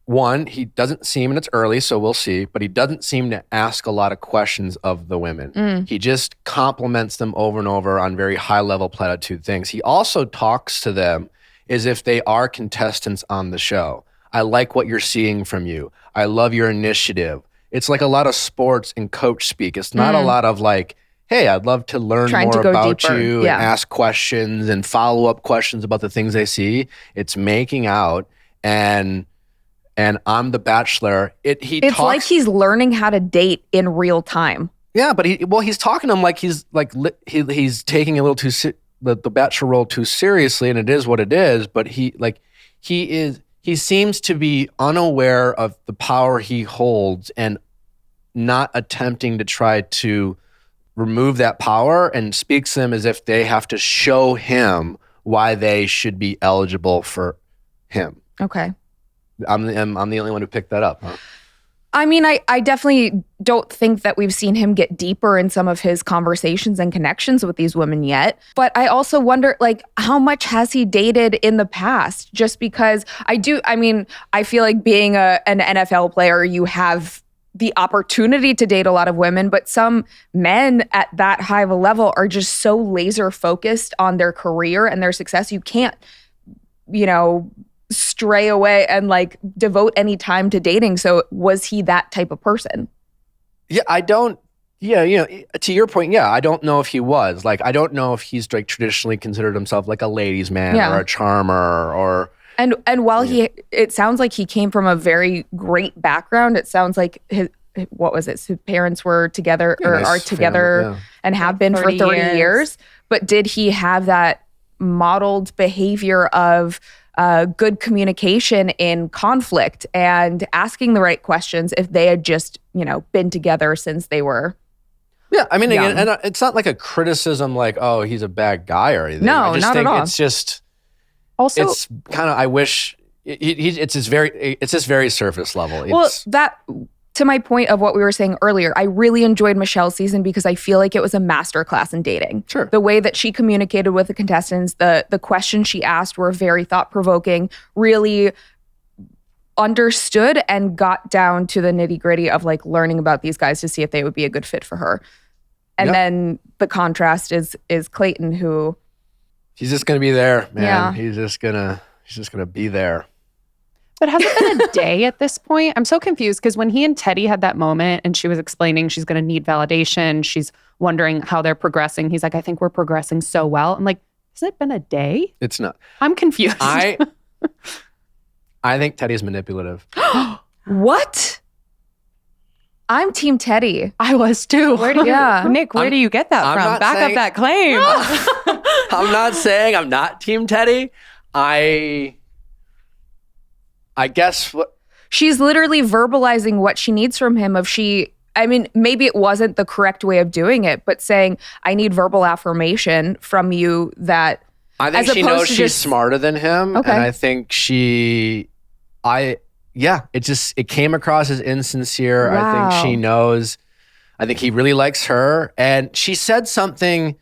Speaker 1: one, he doesn't seem, and it's early, so we'll see, but he doesn't seem to ask a lot of questions of the women. He just compliments them over and over on very high-level platitude things. He also talks to them as if they are contestants on the show. I like what you're seeing from you. I love your initiative. It's like a lot of sports and coach speak. It's not a lot of like, hey, I'd love to learn more about
Speaker 2: deeper.
Speaker 1: you and ask questions and follow-up questions about the things they see. It's making out and I'm the Bachelor.
Speaker 2: It's like he's learning how to date in real time.
Speaker 1: Yeah, but he's talking to him like he's taking a little too the Bachelor role too seriously, and it is what it is. But he seems to be unaware of the power he holds and not attempting to try to remove that power, and speaks to them as if they have to show him why they should be eligible for him.
Speaker 2: Okay.
Speaker 1: I'm the only one who picked that up, huh?
Speaker 2: I mean, I definitely don't think that we've seen him get deeper in some of his conversations and connections with these women yet. But I also wonder, like, how much has he dated in the past? Just because I feel like being an NFL player, you have the opportunity to date a lot of women, but some men at that high of a level are just so laser focused on their career and their success. You can't, stray away and like devote any time to dating. So was he that type of person?
Speaker 1: To your point, I don't know if he was. Like, I don't know if he's like traditionally considered himself like a ladies' man or a charmer or...
Speaker 2: And while it sounds like he came from a very great background. It sounds like his parents were together or are together and have been for 30 years. But did he have that modeled behavior of good communication in conflict and asking the right questions if they had just, been together since they were
Speaker 1: young? Again, and it's not like a criticism like, oh, he's a bad guy or anything.
Speaker 2: No,
Speaker 1: I just
Speaker 2: not
Speaker 1: think
Speaker 2: at all.
Speaker 1: it's just...
Speaker 3: Also,
Speaker 1: it's kind of, I wish it's just very surface level.
Speaker 2: To my point of what we were saying earlier, I really enjoyed Michelle's season because I feel like it was a masterclass in dating.
Speaker 1: Sure.
Speaker 2: The way that she communicated with the contestants, the questions she asked were very thought-provoking, really understood and got down to the nitty-gritty of like learning about these guys to see if they would be a good fit for her. And then the contrast is Clayton, who...
Speaker 1: He's just going to be there, man.
Speaker 2: Yeah.
Speaker 1: He's just going to be there.
Speaker 3: But has it been a day at this point? I'm so confused because when he and Teddi had that moment and she was explaining she's going to need validation, she's wondering how they're progressing. He's like, I think we're progressing so well. I'm like, has it been a day?
Speaker 1: It's not.
Speaker 3: I'm confused.
Speaker 1: I think Teddi's manipulative.
Speaker 2: What? I'm Team Teddi.
Speaker 3: I was too.
Speaker 4: Nick, where do you get that from? Back up that claim.
Speaker 1: I'm not saying I'm not Team Teddi. I guess what
Speaker 2: she's literally verbalizing what she needs from him. Maybe it wasn't the correct way of doing it, but saying, I need verbal affirmation from you that
Speaker 1: I think she knows she's smarter than him.
Speaker 2: Okay.
Speaker 1: And I think it came across as insincere.
Speaker 2: Wow.
Speaker 1: I think she knows. I think he really likes her. And she said something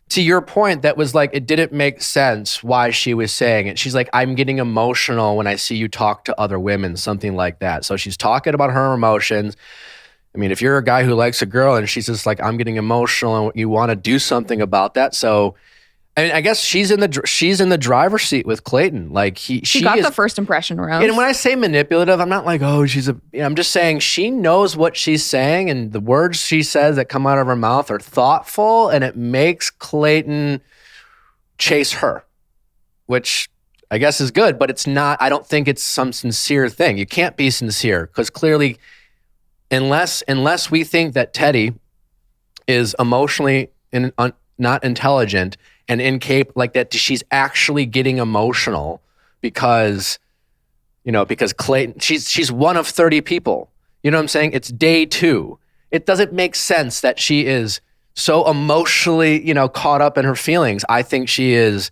Speaker 1: to your point that was like, it didn't make sense why she was saying it. She's like, I'm getting emotional when I see you talk to other women, something like that. So she's talking about her emotions. I mean, if you're a guy who likes a girl and she's just like, I'm getting emotional and you want to do something about that. So, I guess she's in the driver's seat with Clayton. Like she
Speaker 2: got the first impression around.
Speaker 1: And when I say manipulative, I'm not like, oh, I'm just saying she knows what she's saying, and the words she says that come out of her mouth are thoughtful, and it makes Clayton chase her, which I guess is good, but it's not. I don't think it's some sincere thing. You can't be sincere because clearly, unless we think that Teddi is emotionally not intelligent and incapable, like that, she's actually getting emotional because Clayton, she's one of 30 people. You know what I'm saying? It's day 2. It doesn't make sense that she is so emotionally, caught up in her feelings. I think she is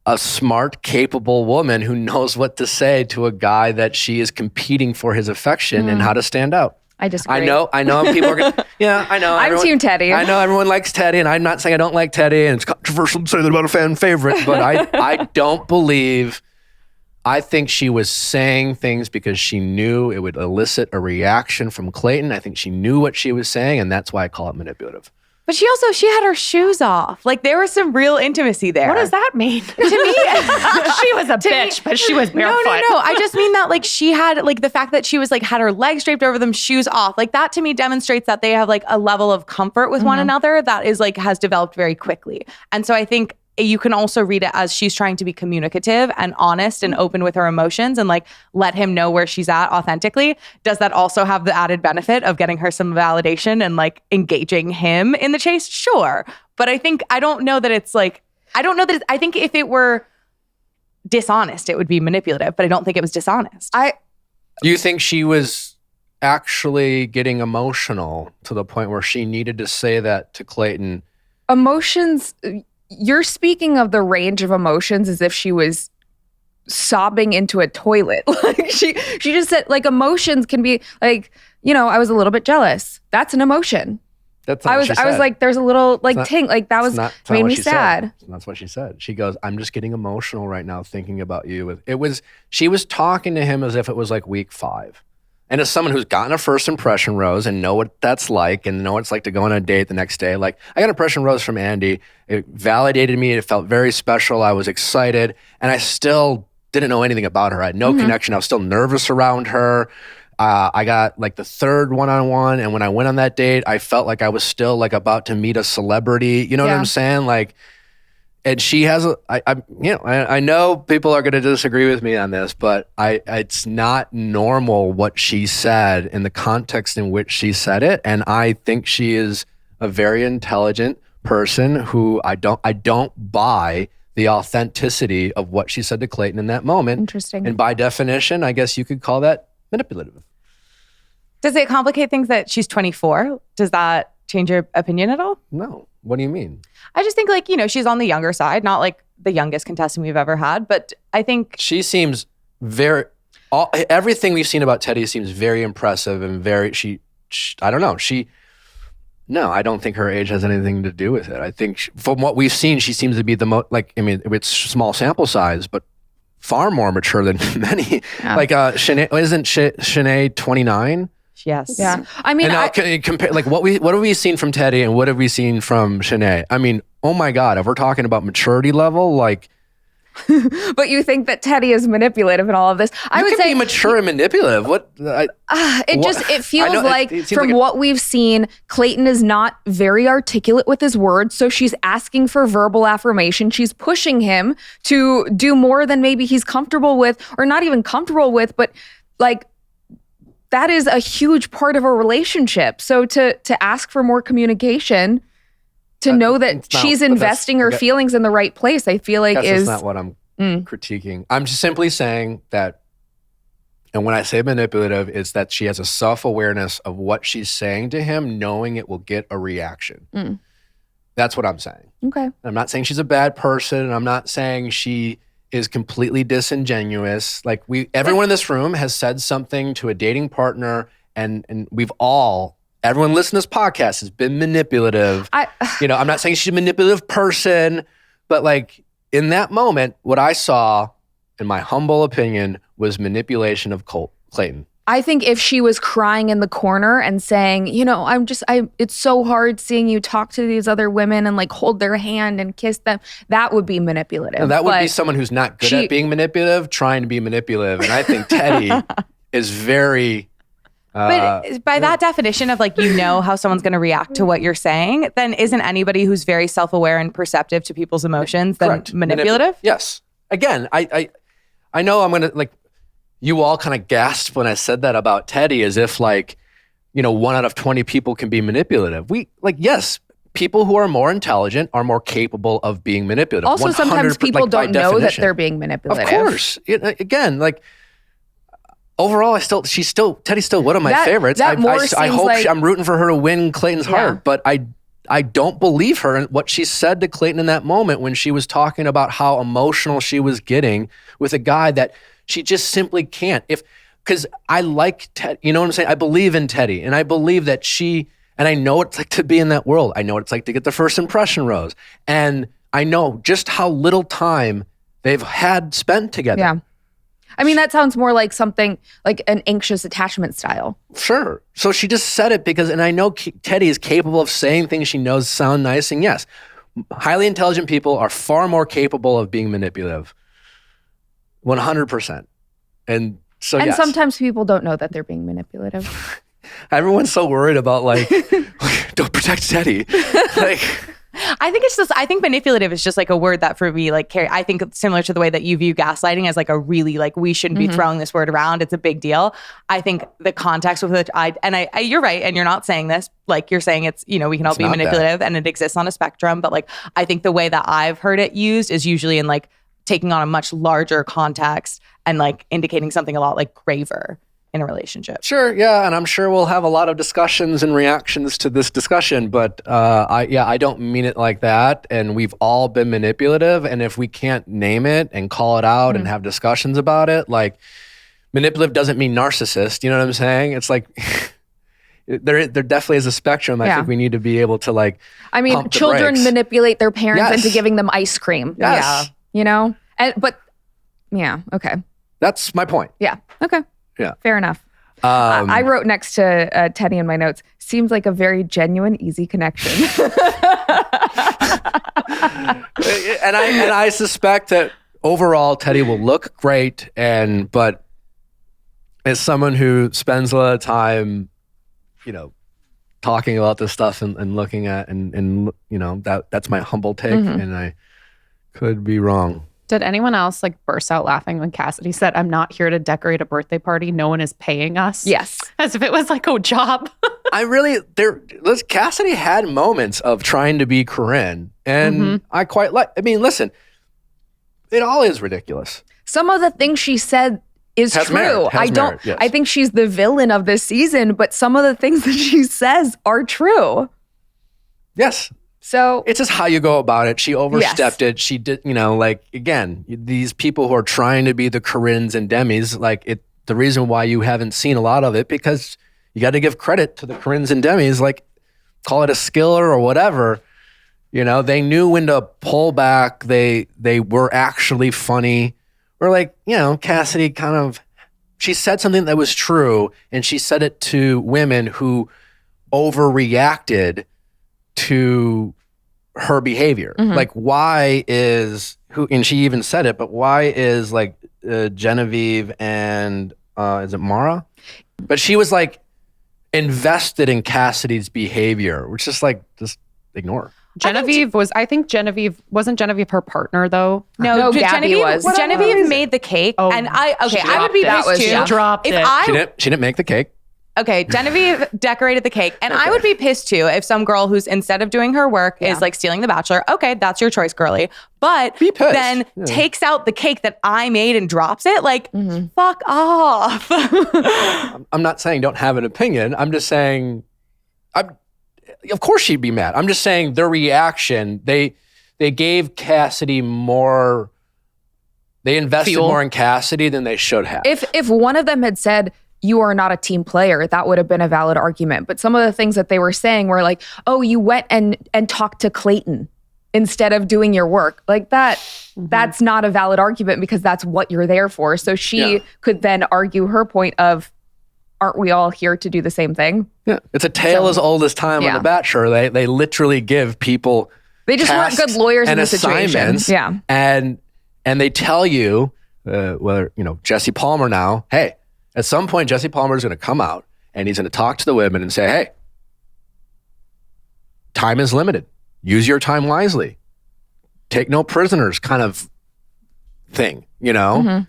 Speaker 1: a smart, capable woman who knows what to say to a guy that she is competing for his affection and how to stand out.
Speaker 2: I disagree.
Speaker 1: I know people are going to... Yeah, I know.
Speaker 2: I'm Team Teddi.
Speaker 1: I know everyone likes Teddi, and I'm not saying I don't like Teddi, and it's controversial to say that about a fan favorite, but I don't believe... I think she was saying things because she knew it would elicit a reaction from Clayton. I think she knew what she was saying, and that's why I call it manipulative.
Speaker 4: But she had her shoes off. Like, there was some real intimacy there.
Speaker 3: What does that mean? To me, she was a bitch, but she was barefoot.
Speaker 4: No. I just mean that, like, she had, like, the fact that she was, like, had her legs draped over them, shoes off. Like, that to me demonstrates that they have, like, a level of comfort with one another that is, like, has developed very quickly. And so I think you can also read it as she's trying to be communicative and honest and open with her emotions and like let him know where she's at authentically. Does that also have the added benefit of getting her some validation and like engaging him in the chase? Sure. But I think, I think if it were dishonest, it would be manipulative, but I don't think it was dishonest.
Speaker 1: You think she was actually getting emotional to the point where she needed to say that to Clayton?
Speaker 2: Emotions... You're speaking of the range of emotions as if she was sobbing into a toilet. Like she just said, like, emotions can be like, I was a little bit jealous. That's an emotion.
Speaker 1: That's not what she said.
Speaker 2: I was like, there's a little like ting, like that was made me sad.
Speaker 1: That's what she said. She goes, I'm just getting emotional right now thinking about you. She was talking to him as if it was like week 5. And as someone who's gotten a first impression rose and know what that's like and know what it's like to go on a date the next day, like I got an impression rose from Andy. It validated me. It felt very special. I was excited. And I still didn't know anything about her. I had no connection. I was still nervous around her. I got like the 3rd one-on-one. And when I went on that date, I felt like I was still like about to meet a celebrity. You know what I'm saying? Like, and she has I know people are going to disagree with me on this, but it's not normal what she said in the context in which she said it. And I think she is a very intelligent person who I don't buy the authenticity of what she said to Clayton in that moment.
Speaker 2: Interesting.
Speaker 1: And by definition, I guess you could call that manipulative.
Speaker 4: Does it complicate things that she's 24? Does that change your opinion at all?
Speaker 1: No. What do you mean?
Speaker 4: I just think like, she's on the younger side, not like the youngest contestant we've ever had, but I think
Speaker 1: she seems everything we've seen about Teddi seems very impressive and very, I don't know. No, I don't think her age has anything to do with it. I think from what we've seen, she seems to be the most, like, I mean, it's small sample size, but far more mature than many. Yeah. Like, isn't Shanae 29?
Speaker 4: Yes.
Speaker 2: Yeah. I mean,
Speaker 1: compare like what have we seen from Teddi and what have we seen from Shanae? I mean, oh my God, if we're talking about maturity level, like.
Speaker 2: But you think that Teddi is manipulative in all of this? I would say
Speaker 1: be mature and manipulative. What?
Speaker 2: It feels like from what we've seen, Clayton is not very articulate with his words, so she's asking for verbal affirmation. She's pushing him to do more than maybe he's comfortable with, or not even comfortable with, but like. That is a huge part of a relationship. So to ask for more communication, to know that she's investing her feelings in the right place, I feel like
Speaker 1: that's not what I'm critiquing. I'm just simply saying that, and when I say manipulative, it's that she has a self-awareness of what she's saying to him, knowing it will get a reaction. That's what I'm saying.
Speaker 2: Okay.
Speaker 1: I'm not saying she's a bad person. I'm not saying she is completely disingenuous. Like everyone in this room has said something to a dating partner, and everyone listening to this podcast has been manipulative. I'm not saying she's a manipulative person, but like in that moment, what I saw, in my humble opinion, was manipulation of Clayton.
Speaker 2: I think if she was crying in the corner and saying, it's so hard seeing you talk to these other women and like hold their hand and kiss them, that would be manipulative.
Speaker 1: And that would be someone who's not good at being manipulative, trying to be manipulative. And I think Teddi is very...
Speaker 4: but by that definition of like, how someone's going to react to what you're saying, then isn't anybody who's very self-aware and perceptive to people's emotions then manipulative?
Speaker 1: Yes. Again, I know I'm going to like... You all kind of gasped when I said that about Teddi, as if like, 1 out of 20 people can be manipulative. Yes, people who are more intelligent are more capable of being manipulative.
Speaker 2: Also, sometimes people don't know that they're being manipulative.
Speaker 1: Of course. Again, like overall, Teddi's still one of my favorites. I hope I'm rooting for her to win Clayton's heart, but I don't believe her in what she said to Clayton in that moment when she was talking about how emotional she was getting with a guy that she just simply can't. Because I like Teddi, you know what I'm saying? I believe in Teddi, and I believe that and I know what it's like to be in that world. I know what it's like to get the first impression rose. And I know just how little time they've had spent together.
Speaker 2: Yeah. I mean, that sounds more like something like an anxious attachment style.
Speaker 1: Sure. So she just said it because, and I know Teddi is capable of saying things she knows sound nice. And yes, highly intelligent people are far more capable of being manipulative. 100%. And so,
Speaker 2: and
Speaker 1: yes.
Speaker 2: sometimes people don't know that they're being manipulative.
Speaker 1: Everyone's so worried about like, don't protect Teddi. Like,
Speaker 4: I think manipulative is just like a word that for me, like, I think it's similar to the way that you view gaslighting as like a really, like, we shouldn't be throwing this word around. It's a big deal. I think the context with which you're right. And you're not saying this, like you're saying it's, you know, we can all be manipulative and it exists on a spectrum. But like, I think the way that I've heard it used is usually in like taking on a much larger context and like indicating something a lot like graver in a relationship.
Speaker 1: Sure, yeah, and I'm sure we'll have a lot of discussions and reactions to this discussion, but I don't mean it like that, and we've all been manipulative, and if we can't name it and call it out and have discussions about it, like, manipulative doesn't mean narcissist, you know what I'm saying? It's like, there definitely is a spectrum. I think we need to be able to like,
Speaker 2: I mean, children manipulate their parents into giving them ice cream.
Speaker 1: Yes.
Speaker 2: Yeah, you know? Okay.
Speaker 1: That's my point.
Speaker 2: Yeah, okay.
Speaker 1: Yeah.
Speaker 2: Fair enough. I wrote next to Teddi in my notes, seems like a very genuine, easy connection.
Speaker 1: and I suspect that overall Teddi will look great, but as someone who spends a lot of time, you know, talking about this stuff and looking at and you know, that's my humble take, and I could be wrong.
Speaker 3: Did anyone else like burst out laughing when Cassidy said, "I'm not here to decorate a birthday party. No one is paying us"?
Speaker 2: Yes.
Speaker 3: As if it was like a job.
Speaker 1: Cassidy had moments of trying to be Corinne, and I quite like, I mean, listen, it all is ridiculous.
Speaker 2: Some of the things she said is true. I think she's the villain of this season, but some of the things that she says are true.
Speaker 1: Yes.
Speaker 2: So
Speaker 1: it's just how you go about it. She overstepped it. She did, you know, like, again, these people who are trying to be the Corinnes and Demis, like, the reason why you haven't seen a lot of it, because you got to give credit to the Corinnes and Demis, like, call it a skill or whatever. You know, they knew when to pull back. They were actually funny. Or like, you know, Cassidy she said something that was true, and she said it to women who overreacted to her behavior. Like, why is and she even said it, but why is like Genevieve and is it Mara? But she was like invested in Cassidy's behavior, which is like, just ignore.
Speaker 3: Wasn't Genevieve her partner though?
Speaker 2: No, Gabby was.
Speaker 4: Genevieve made the cake, and I would be pissed too.
Speaker 3: She dropped it.
Speaker 1: She didn't make the cake.
Speaker 4: Okay, Genevieve decorated the cake, and I would be pissed too if some girl who's, instead of doing her work, is like stealing the Bachelor. Okay, that's your choice, girly. But then takes out the cake that I made and drops it. Like, fuck off.
Speaker 1: I'm not saying don't have an opinion. I'm just saying, of course she'd be mad. I'm just saying their reaction, they gave Cassidy more, they invested more in Cassidy than they should have.
Speaker 2: If one of them had said, "You are not a team player," that would have been a valid argument. But some of the things that they were saying were like, "Oh, you went and talked to Clayton instead of doing your work." Like that, that's not a valid argument because that's what you're there for. So she could then argue her point of, aren't we all here to do the same thing? Yeah.
Speaker 1: It's a tale as old as time on The Bachelor. They literally give people
Speaker 2: They just weren't good lawyers in
Speaker 1: and
Speaker 2: the situation.
Speaker 1: Assignments.
Speaker 2: Yeah.
Speaker 1: And they tell you, whether, you know, Jesse Palmer now, hey, at some point, Jesse Palmer is going to come out and he's going to talk to the women and say, hey, time is limited. Use your time wisely. Take no prisoners kind of thing, you know?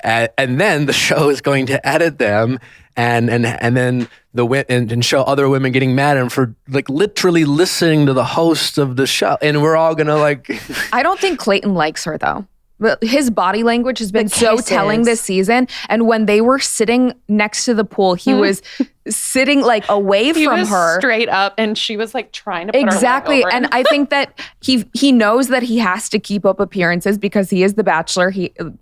Speaker 1: And then the show is going to edit them and then and show other women getting mad at him for like literally listening to the host of the show. And we're all going to like...
Speaker 2: I don't think Clayton likes her though. But his body language has been so telling this season. And when they were sitting next to the pool, he was sitting like away from her.
Speaker 3: Straight up. And she was like trying to put her leg over
Speaker 2: And I think that he knows that he has to keep up appearances because he is the Bachelor.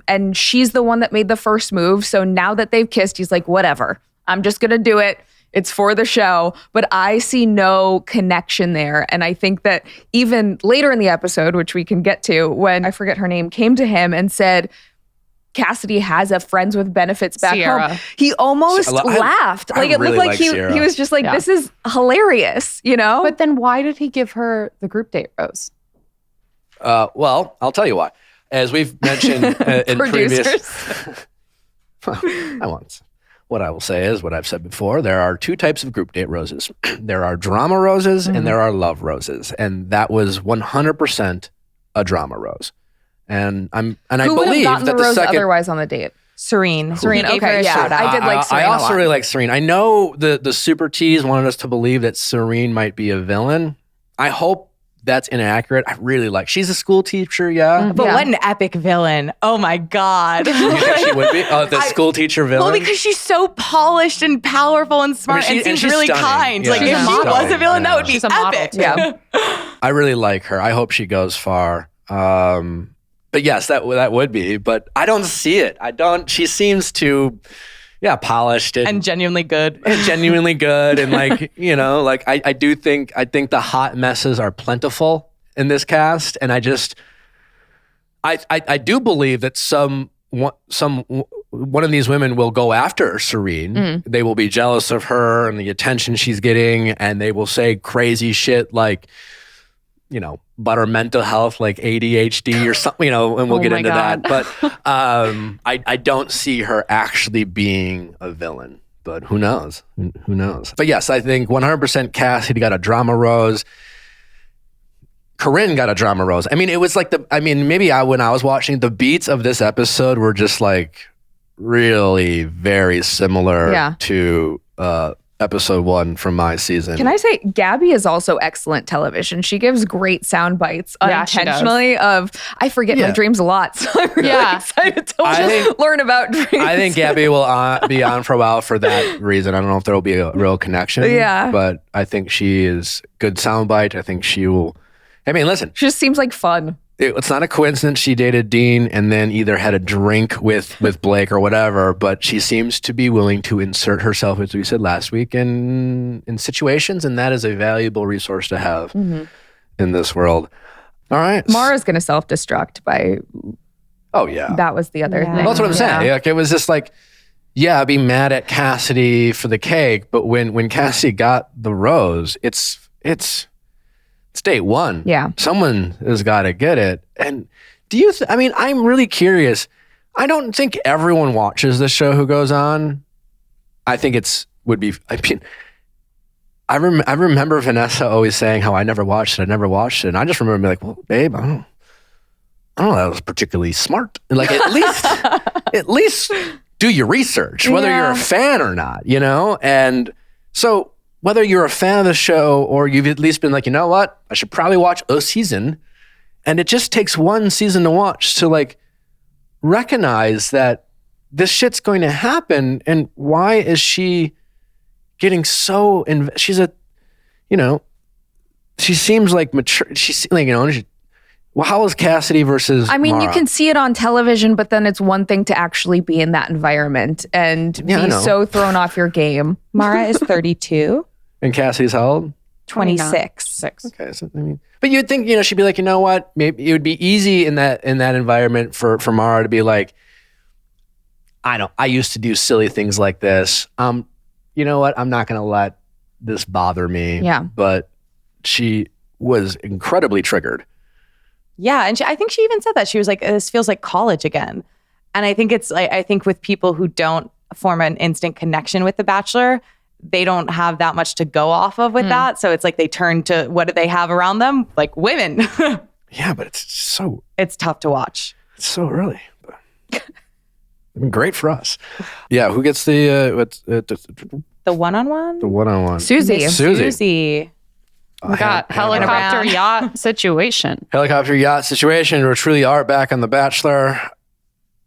Speaker 2: And she's the one that made the first move. So now that they've kissed, he's like, whatever. I'm just going to do it. It's for the show, but I see no connection there. And I think that even later in the episode, which we can get to, when I forget her name, came to him and said, Cassidy has a friends with benefits back
Speaker 3: Sierra.
Speaker 2: home. He almost laughed.
Speaker 1: I
Speaker 2: Like it
Speaker 1: really
Speaker 2: looked like
Speaker 1: Sierra.
Speaker 2: he was just like, this is hilarious, you know?
Speaker 3: But then why did he give her the group date rose?
Speaker 1: Well, I'll tell you why. As we've mentioned in previous... What I will say is what I've said before. There are two types of group date roses. There are drama roses and there are love roses. And that was 100% a drama rose. And I
Speaker 2: Who would have
Speaker 1: believe
Speaker 2: gotten
Speaker 1: that
Speaker 2: the rose
Speaker 1: second...
Speaker 2: other's on the date?
Speaker 4: Serene.
Speaker 2: Serene,
Speaker 4: He gave her
Speaker 2: okay,
Speaker 4: a
Speaker 2: yeah.
Speaker 4: shout out.
Speaker 2: I did like Serene
Speaker 1: I
Speaker 2: a
Speaker 1: also
Speaker 2: lot.
Speaker 1: really like Serene. I know the super teas wanted us to believe that Serene might be a villain. I hope that's inaccurate. I really like... She's a school teacher, yeah.
Speaker 4: But what an epic villain. Oh my God.
Speaker 1: You think she would be? Oh, the school teacher villain?
Speaker 4: Well, because she's so polished and powerful and smart and seems
Speaker 1: she's
Speaker 4: really
Speaker 1: stunning.
Speaker 4: kind.
Speaker 1: Yeah,
Speaker 4: Like if
Speaker 1: she's
Speaker 4: she was a
Speaker 1: stunning.
Speaker 4: villain, that would be
Speaker 3: She's a model,
Speaker 4: epic.
Speaker 3: too.
Speaker 2: Yeah.
Speaker 1: I really like her. I hope she goes far. But yes, that would be. But I don't see it. I don't. She seems too, polished
Speaker 4: And genuinely good.
Speaker 1: genuinely good. And like, like I think the hot messes are plentiful in this cast. And I do believe that one of these women will go after Serene. They will be jealous of her and the attention she's getting, and they will say crazy shit like, about her mental health, like ADHD or something, and we'll get into that. But I don't see her actually being a villain. But who knows? Who knows? But yes, I think 100% Cassidy got a drama rose. Corinne got a drama rose. I mean, it was like when I was watching, the beats of this episode were just like really very similar to episode 1 from my season.
Speaker 2: Can I say Gabby is also excellent television. She gives great sound bites unintentionally I forget my dreams a lot. So I'm really excited to learn about dreams.
Speaker 1: I think Gabby will be on for a while for that reason. I don't know if there will be a real connection.
Speaker 2: Yeah.
Speaker 1: But I think she is good soundbite. I think she will... I mean, listen.
Speaker 2: She just seems like fun.
Speaker 1: It's not a coincidence she dated Dean and then either had a drink with Blake or whatever, but she seems to be willing to insert herself, as we said last week, in situations, and that is a valuable resource to have in this world. All right.
Speaker 2: Mara's going to self-destruct by...
Speaker 1: Oh, yeah.
Speaker 2: That was the other thing.
Speaker 1: Well, that's what I'm saying. Like, it was just like, I'd be mad at Cassidy for the cake, but when Cassidy got the rose, it's date 1.
Speaker 2: Yeah. Woman
Speaker 1: has got to get it. And do you, I'm really curious. I don't think everyone watches the show who goes on. I think I remember Vanessa always saying how I never watched it. And I just remember being like, well, babe, I don't know, that was particularly smart. And like, at least do your research, whether you're a fan or not, And so, whether you're a fan of the show or you've at least been like, you know what, I should probably watch a season. And it just takes one season to watch to like recognize that this shit's going to happen. And why is she getting so, she's a, she seems like mature. She's like, well, how is Cassidy versus Mara?
Speaker 2: You can see it on television, but then it's one thing to actually be in that environment and be so thrown off your game.
Speaker 4: Mara is 32.
Speaker 1: And Cassidy's how old?
Speaker 4: 26.
Speaker 1: Okay, so but you'd think, she'd be like, you know what? Maybe it would be easy in that environment for Mara to be like, I used to do silly things like this. You know what? I'm not going to let this bother me.
Speaker 2: Yeah.
Speaker 1: But she was incredibly triggered.
Speaker 4: Yeah, and I think she even said that. She was like, this feels like college again. And I think it's like, I think with people who don't form an instant connection with The Bachelor, they don't have that much to go off of with that. So it's like they turn to, what do they have around them? Like women.
Speaker 1: Yeah, but
Speaker 4: it's tough to watch.
Speaker 1: It's so early. But great for us. Yeah, who gets the
Speaker 4: one-on-one?
Speaker 1: The one-on-one.
Speaker 2: Susie.
Speaker 3: We got helicopter yacht situation.
Speaker 1: Helicopter yacht situation. We truly are back on The Bachelor.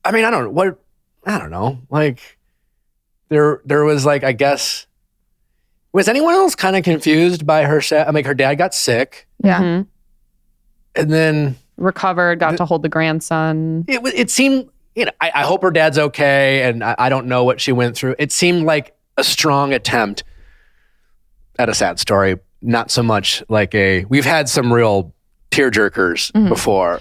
Speaker 1: I don't know. Like, there was like, I guess, was anyone else kind of confused by her? Her dad got sick.
Speaker 2: Yeah.
Speaker 3: Mm-hmm.
Speaker 1: And then
Speaker 3: recovered, got to hold the grandson.
Speaker 1: It seemed, I hope her dad's okay. And I don't know what she went through. It seemed like a strong attempt at a sad story. Not so much like we've had some real tearjerkers before.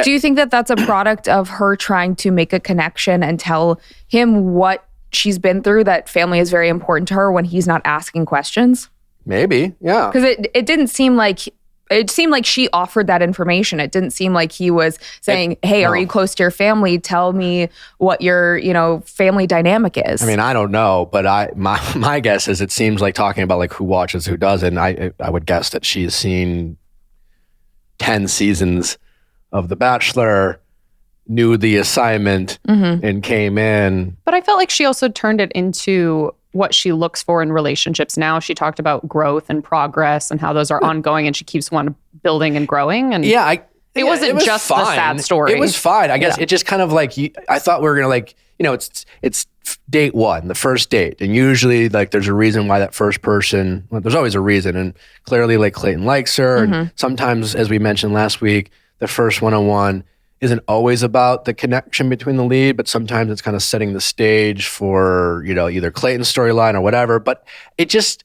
Speaker 2: Do you think that that's a product of her trying to make a connection and tell him what she's been through, that family is very important to her when he's not asking questions?
Speaker 1: Maybe, yeah.
Speaker 2: Because it didn't seem like, it seemed like she offered that information. It didn't seem like he was saying, hey, are you close to your family? Tell me what your, family dynamic is.
Speaker 1: I mean, I don't know, but my guess is it seems like talking about like who watches, who doesn't. I would guess that she's seen 10 seasons of The Bachelor, knew the assignment, and came in.
Speaker 3: But I felt like she also turned it into what she looks for in relationships now. She talked about growth and progress and how those are ongoing, and she keeps building and growing. And it wasn't just the sad story.
Speaker 1: It was fine. I guess it just kind of like, I thought we were going to it's date one, the first date. And usually like there's a reason why that first person, there's always a reason. And clearly like Clayton likes her. And sometimes, as we mentioned last week, the first one-on-one isn't always about the connection between the lead, but sometimes it's kind of setting the stage for, either Clayton's storyline or whatever. But it just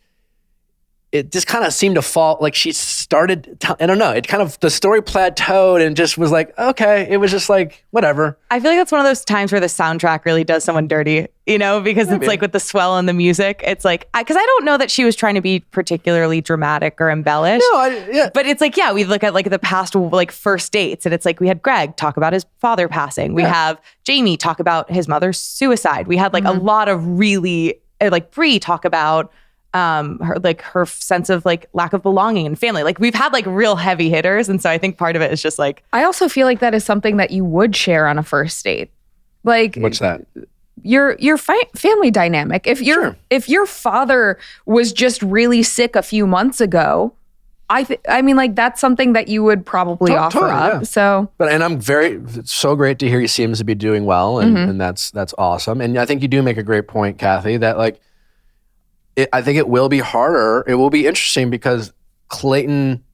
Speaker 1: kind of seemed to fall, like she started, I don't know, the story plateaued and just was like, okay, it was just like, whatever.
Speaker 4: I feel like that's one of those times where the soundtrack really does someone dirty, because Maybe. It's like with the swell and the music, it's like, because I don't know that she was trying to be particularly dramatic or embellished.
Speaker 1: No,
Speaker 4: But it's like, we look at like the past like first dates, and it's like we had Greg talk about his father passing. We have Jamie talk about his mother's suicide. We had like a lot of really, like Bree talk about her sense of like lack of belonging and family. Like we've had like real heavy hitters, and so I think part of it is just like,
Speaker 2: I also feel like that is something that you would share on a first date. Like,
Speaker 1: what's that?
Speaker 2: Your family dynamic. If your father was just really sick a few months ago, I mean, like that's something that you would probably offer up. Yeah. So,
Speaker 1: and it's so great to hear he seems to be doing well, and that's awesome. And I think you do make a great point, Cathy, that like, I think it will be harder. It will be interesting because Clayton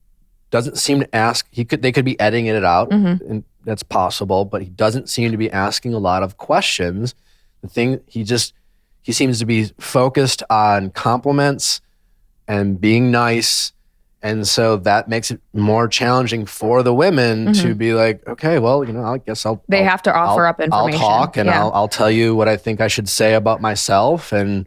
Speaker 1: doesn't seem to ask. They could be editing it out, and that's possible. But he doesn't seem to be asking a lot of questions. The thing he seems to be focused on compliments and being nice, and so that makes it more challenging for the women to be like, okay, well, I guess
Speaker 2: They have to offer up information.
Speaker 1: I'll talk and I'll tell you what I think I should say about myself. And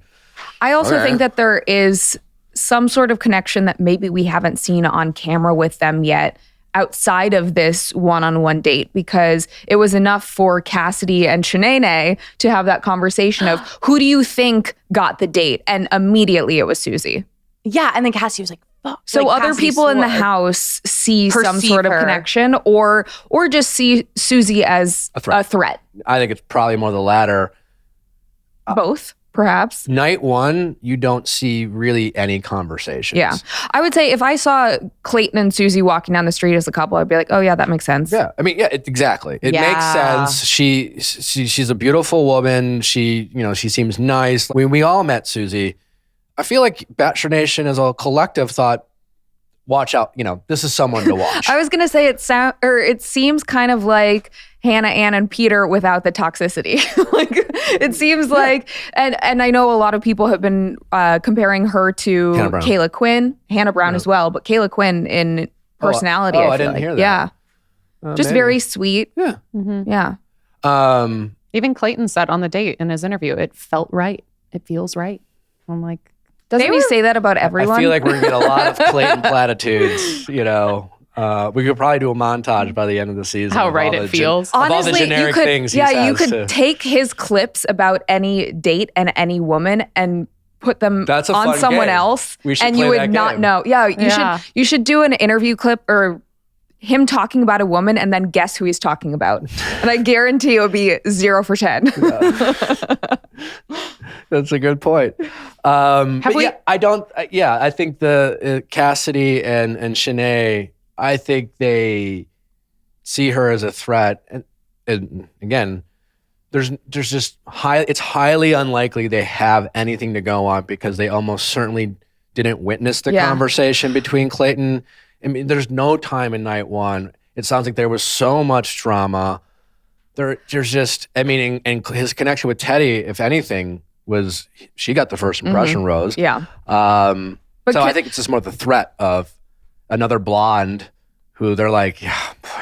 Speaker 2: I also think that there is some sort of connection that maybe we haven't seen on camera with them yet outside of this one-on-one date, because it was enough for Cassidy and Shanae to have that conversation of who do you think got the date? And immediately it was Susie.
Speaker 4: Yeah. And then Cassidy was like, fuck.
Speaker 2: So
Speaker 4: like
Speaker 2: other people in the house see some sort of connection or just see Susie as a threat.
Speaker 1: I think it's probably more the latter.
Speaker 2: Both. Perhaps.
Speaker 1: Night one, you don't see really any conversations.
Speaker 2: Yeah. I would say if I saw Clayton and Susie walking down the street as a couple, I'd be like, oh yeah, that makes sense.
Speaker 1: Yeah. I mean, exactly. It makes sense. She's a beautiful woman. She seems nice. When we all met Susie, I feel like Bachelor Nation as a collective thought, watch out, this is someone to watch.
Speaker 2: I was going to say it seems kind of like Hannah, Ann, and Peter without the toxicity. Like it seems like, and I know a lot of people have been comparing her to Kayla Quinn, Hannah Brown as well, but Kayla Quinn in personality.
Speaker 1: I didn't hear that.
Speaker 2: Yeah. Just maybe. Very sweet.
Speaker 1: Yeah.
Speaker 2: Yeah.
Speaker 3: Even Clayton said on the date in his interview, it felt right. It feels right. I'm like,
Speaker 2: doesn't he say that about everyone?
Speaker 1: I feel like we're going to get a lot of Clayton platitudes, We could probably do a montage by the end of the season.
Speaker 3: How right it feels.
Speaker 1: Honestly, all the generic things
Speaker 2: you could take his clips about any date and any woman and put them on someone else, and you would not know. Yeah, you should do an interview clip or him talking about a woman and then guess who he's talking about. And I guarantee it would be 0 for 10.
Speaker 1: That's a good point. I think the Cassidy and Shanae, I think they see her as a threat. And again, there's just it's highly unlikely they have anything to go on because they almost certainly didn't witness the conversation between Clayton. I mean, there's no time in night one. It sounds like there was so much drama. There's just, and his connection with Teddi, if anything, was she got the first impression rose.
Speaker 2: Yeah.
Speaker 1: I think it's just more the threat of another blonde who they're like,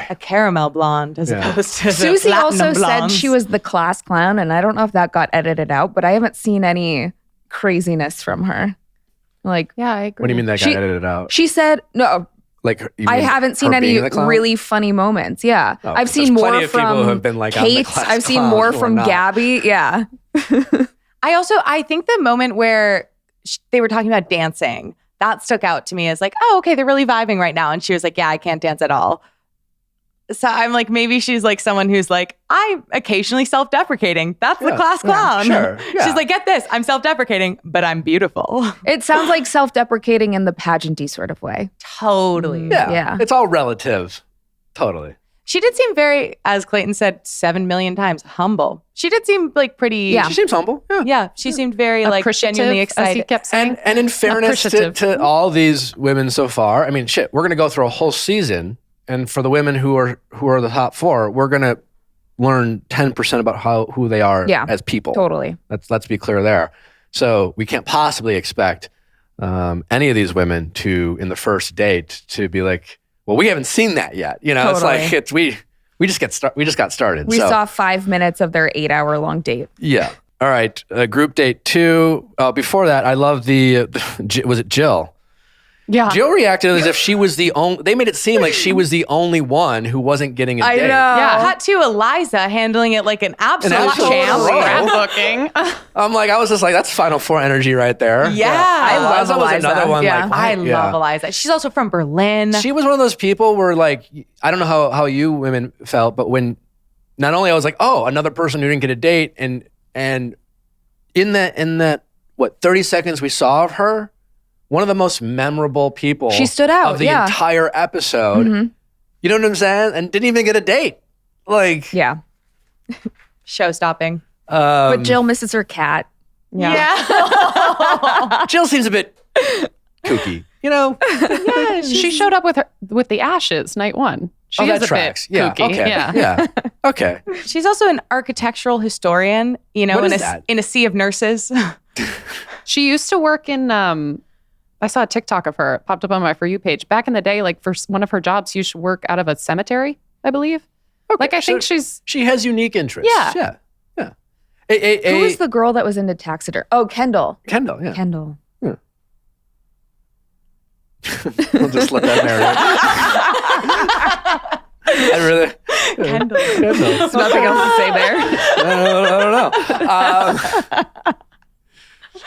Speaker 4: a caramel blonde as opposed to
Speaker 2: Susie also said
Speaker 4: blondes.
Speaker 2: she was the class clown, and I don't know if that got edited out, but I haven't seen any craziness from her. Like,
Speaker 3: Yeah, I agree.
Speaker 1: What do you mean that got edited out?
Speaker 2: she said, no,
Speaker 1: Like,
Speaker 2: I haven't seen any really funny moments. Yeah.
Speaker 1: Oh,
Speaker 2: I've seen more
Speaker 1: plenty of people who
Speaker 2: from
Speaker 1: have been like, I'm the
Speaker 2: Kate.
Speaker 1: class
Speaker 2: I've seen
Speaker 1: clown
Speaker 2: more
Speaker 1: who are
Speaker 2: from
Speaker 1: not.
Speaker 2: Gabby. Yeah.
Speaker 4: I think the moment where they were talking about dancing, that stuck out to me as like, oh, okay, they're really vibing right now. And she was like, yeah, I can't dance at all. So I'm like, maybe she's like someone who's like, I'm occasionally self-deprecating. That's the class clown.
Speaker 1: Sure. Yeah.
Speaker 4: She's like, get this, I'm self-deprecating, but I'm beautiful.
Speaker 2: It sounds like self-deprecating in the pageanty sort of way.
Speaker 4: Totally.
Speaker 2: Yeah.
Speaker 1: It's all relative. Totally.
Speaker 4: She did seem very, as Clayton said 7 million times, humble. She did seem like pretty.
Speaker 2: Yeah.
Speaker 1: She seems humble. Yeah.
Speaker 4: Yeah. She seemed very like genuinely
Speaker 3: As he
Speaker 4: excited.
Speaker 3: kept saying.
Speaker 1: And in fairness to all these women so far, I mean, shit, we're going to go through a whole season. And for the women who are the top 4, we're going to learn 10% about who they are as people.
Speaker 2: Totally.
Speaker 1: Let's be clear there. So we can't possibly expect any of these women to, in the first date, to be like, well, we haven't seen that yet. You know,
Speaker 2: Totally.
Speaker 1: it's like we just got started.
Speaker 2: We saw 5 minutes of their 8-hour-long date.
Speaker 1: Yeah. All right. Group date 2. Before that, I love was it Jill?
Speaker 3: Yeah.
Speaker 1: Jill reacted as if she was the only. They made it seem like she was the only one who wasn't getting a date.
Speaker 2: I know.
Speaker 3: Yeah.
Speaker 4: Cut to Eliza handling it like an absolute
Speaker 1: absolute
Speaker 4: champ.
Speaker 1: pro.
Speaker 3: Scrapbooking.
Speaker 1: I was just like, that's Final Four energy right there.
Speaker 4: Yeah.
Speaker 2: I love
Speaker 1: Eliza was
Speaker 2: Eliza.
Speaker 1: another one.
Speaker 2: Yeah.
Speaker 1: Like,
Speaker 4: I
Speaker 1: yeah.
Speaker 4: love Eliza. She's also from Berlin.
Speaker 1: She was one of those people where, like, I don't know how you women felt, but when not only I was like, oh, another person who didn't get a date, and in that 30 seconds we saw of her, one of the most memorable people
Speaker 2: She stood out,
Speaker 1: of the
Speaker 2: yeah.
Speaker 1: entire episode.
Speaker 2: Mhm.
Speaker 1: You know what I'm saying? And didn't even get a date. Like,
Speaker 2: Yeah.
Speaker 4: Show stopping.
Speaker 2: But Jill misses her cat.
Speaker 4: Yeah.
Speaker 1: Jill seems a bit kooky, you know?
Speaker 3: Yeah, she showed up with the ashes night 1. She is
Speaker 1: that
Speaker 3: a
Speaker 1: tracks.
Speaker 3: bit
Speaker 1: Yeah.
Speaker 3: kooky.
Speaker 1: Okay.
Speaker 3: Yeah.
Speaker 1: Okay.
Speaker 4: She's also an architectural historian, you know,
Speaker 1: What is that?
Speaker 4: in a sea of nurses.
Speaker 3: She used to work in I saw a TikTok of her. It popped up on my For You page. Back in the day, like for one of her jobs, she used to work out of a cemetery, I believe.
Speaker 1: Okay.
Speaker 3: Like I think
Speaker 1: She has unique interests.
Speaker 3: Yeah.
Speaker 1: Yeah.
Speaker 2: Who was the girl that was into taxidermy? Oh, Kendall.
Speaker 1: Kendall, yeah.
Speaker 2: Kendall.
Speaker 1: We'll just let that marinate. I really.
Speaker 4: Kendall.
Speaker 2: There's nothing else to say there.
Speaker 1: I don't know.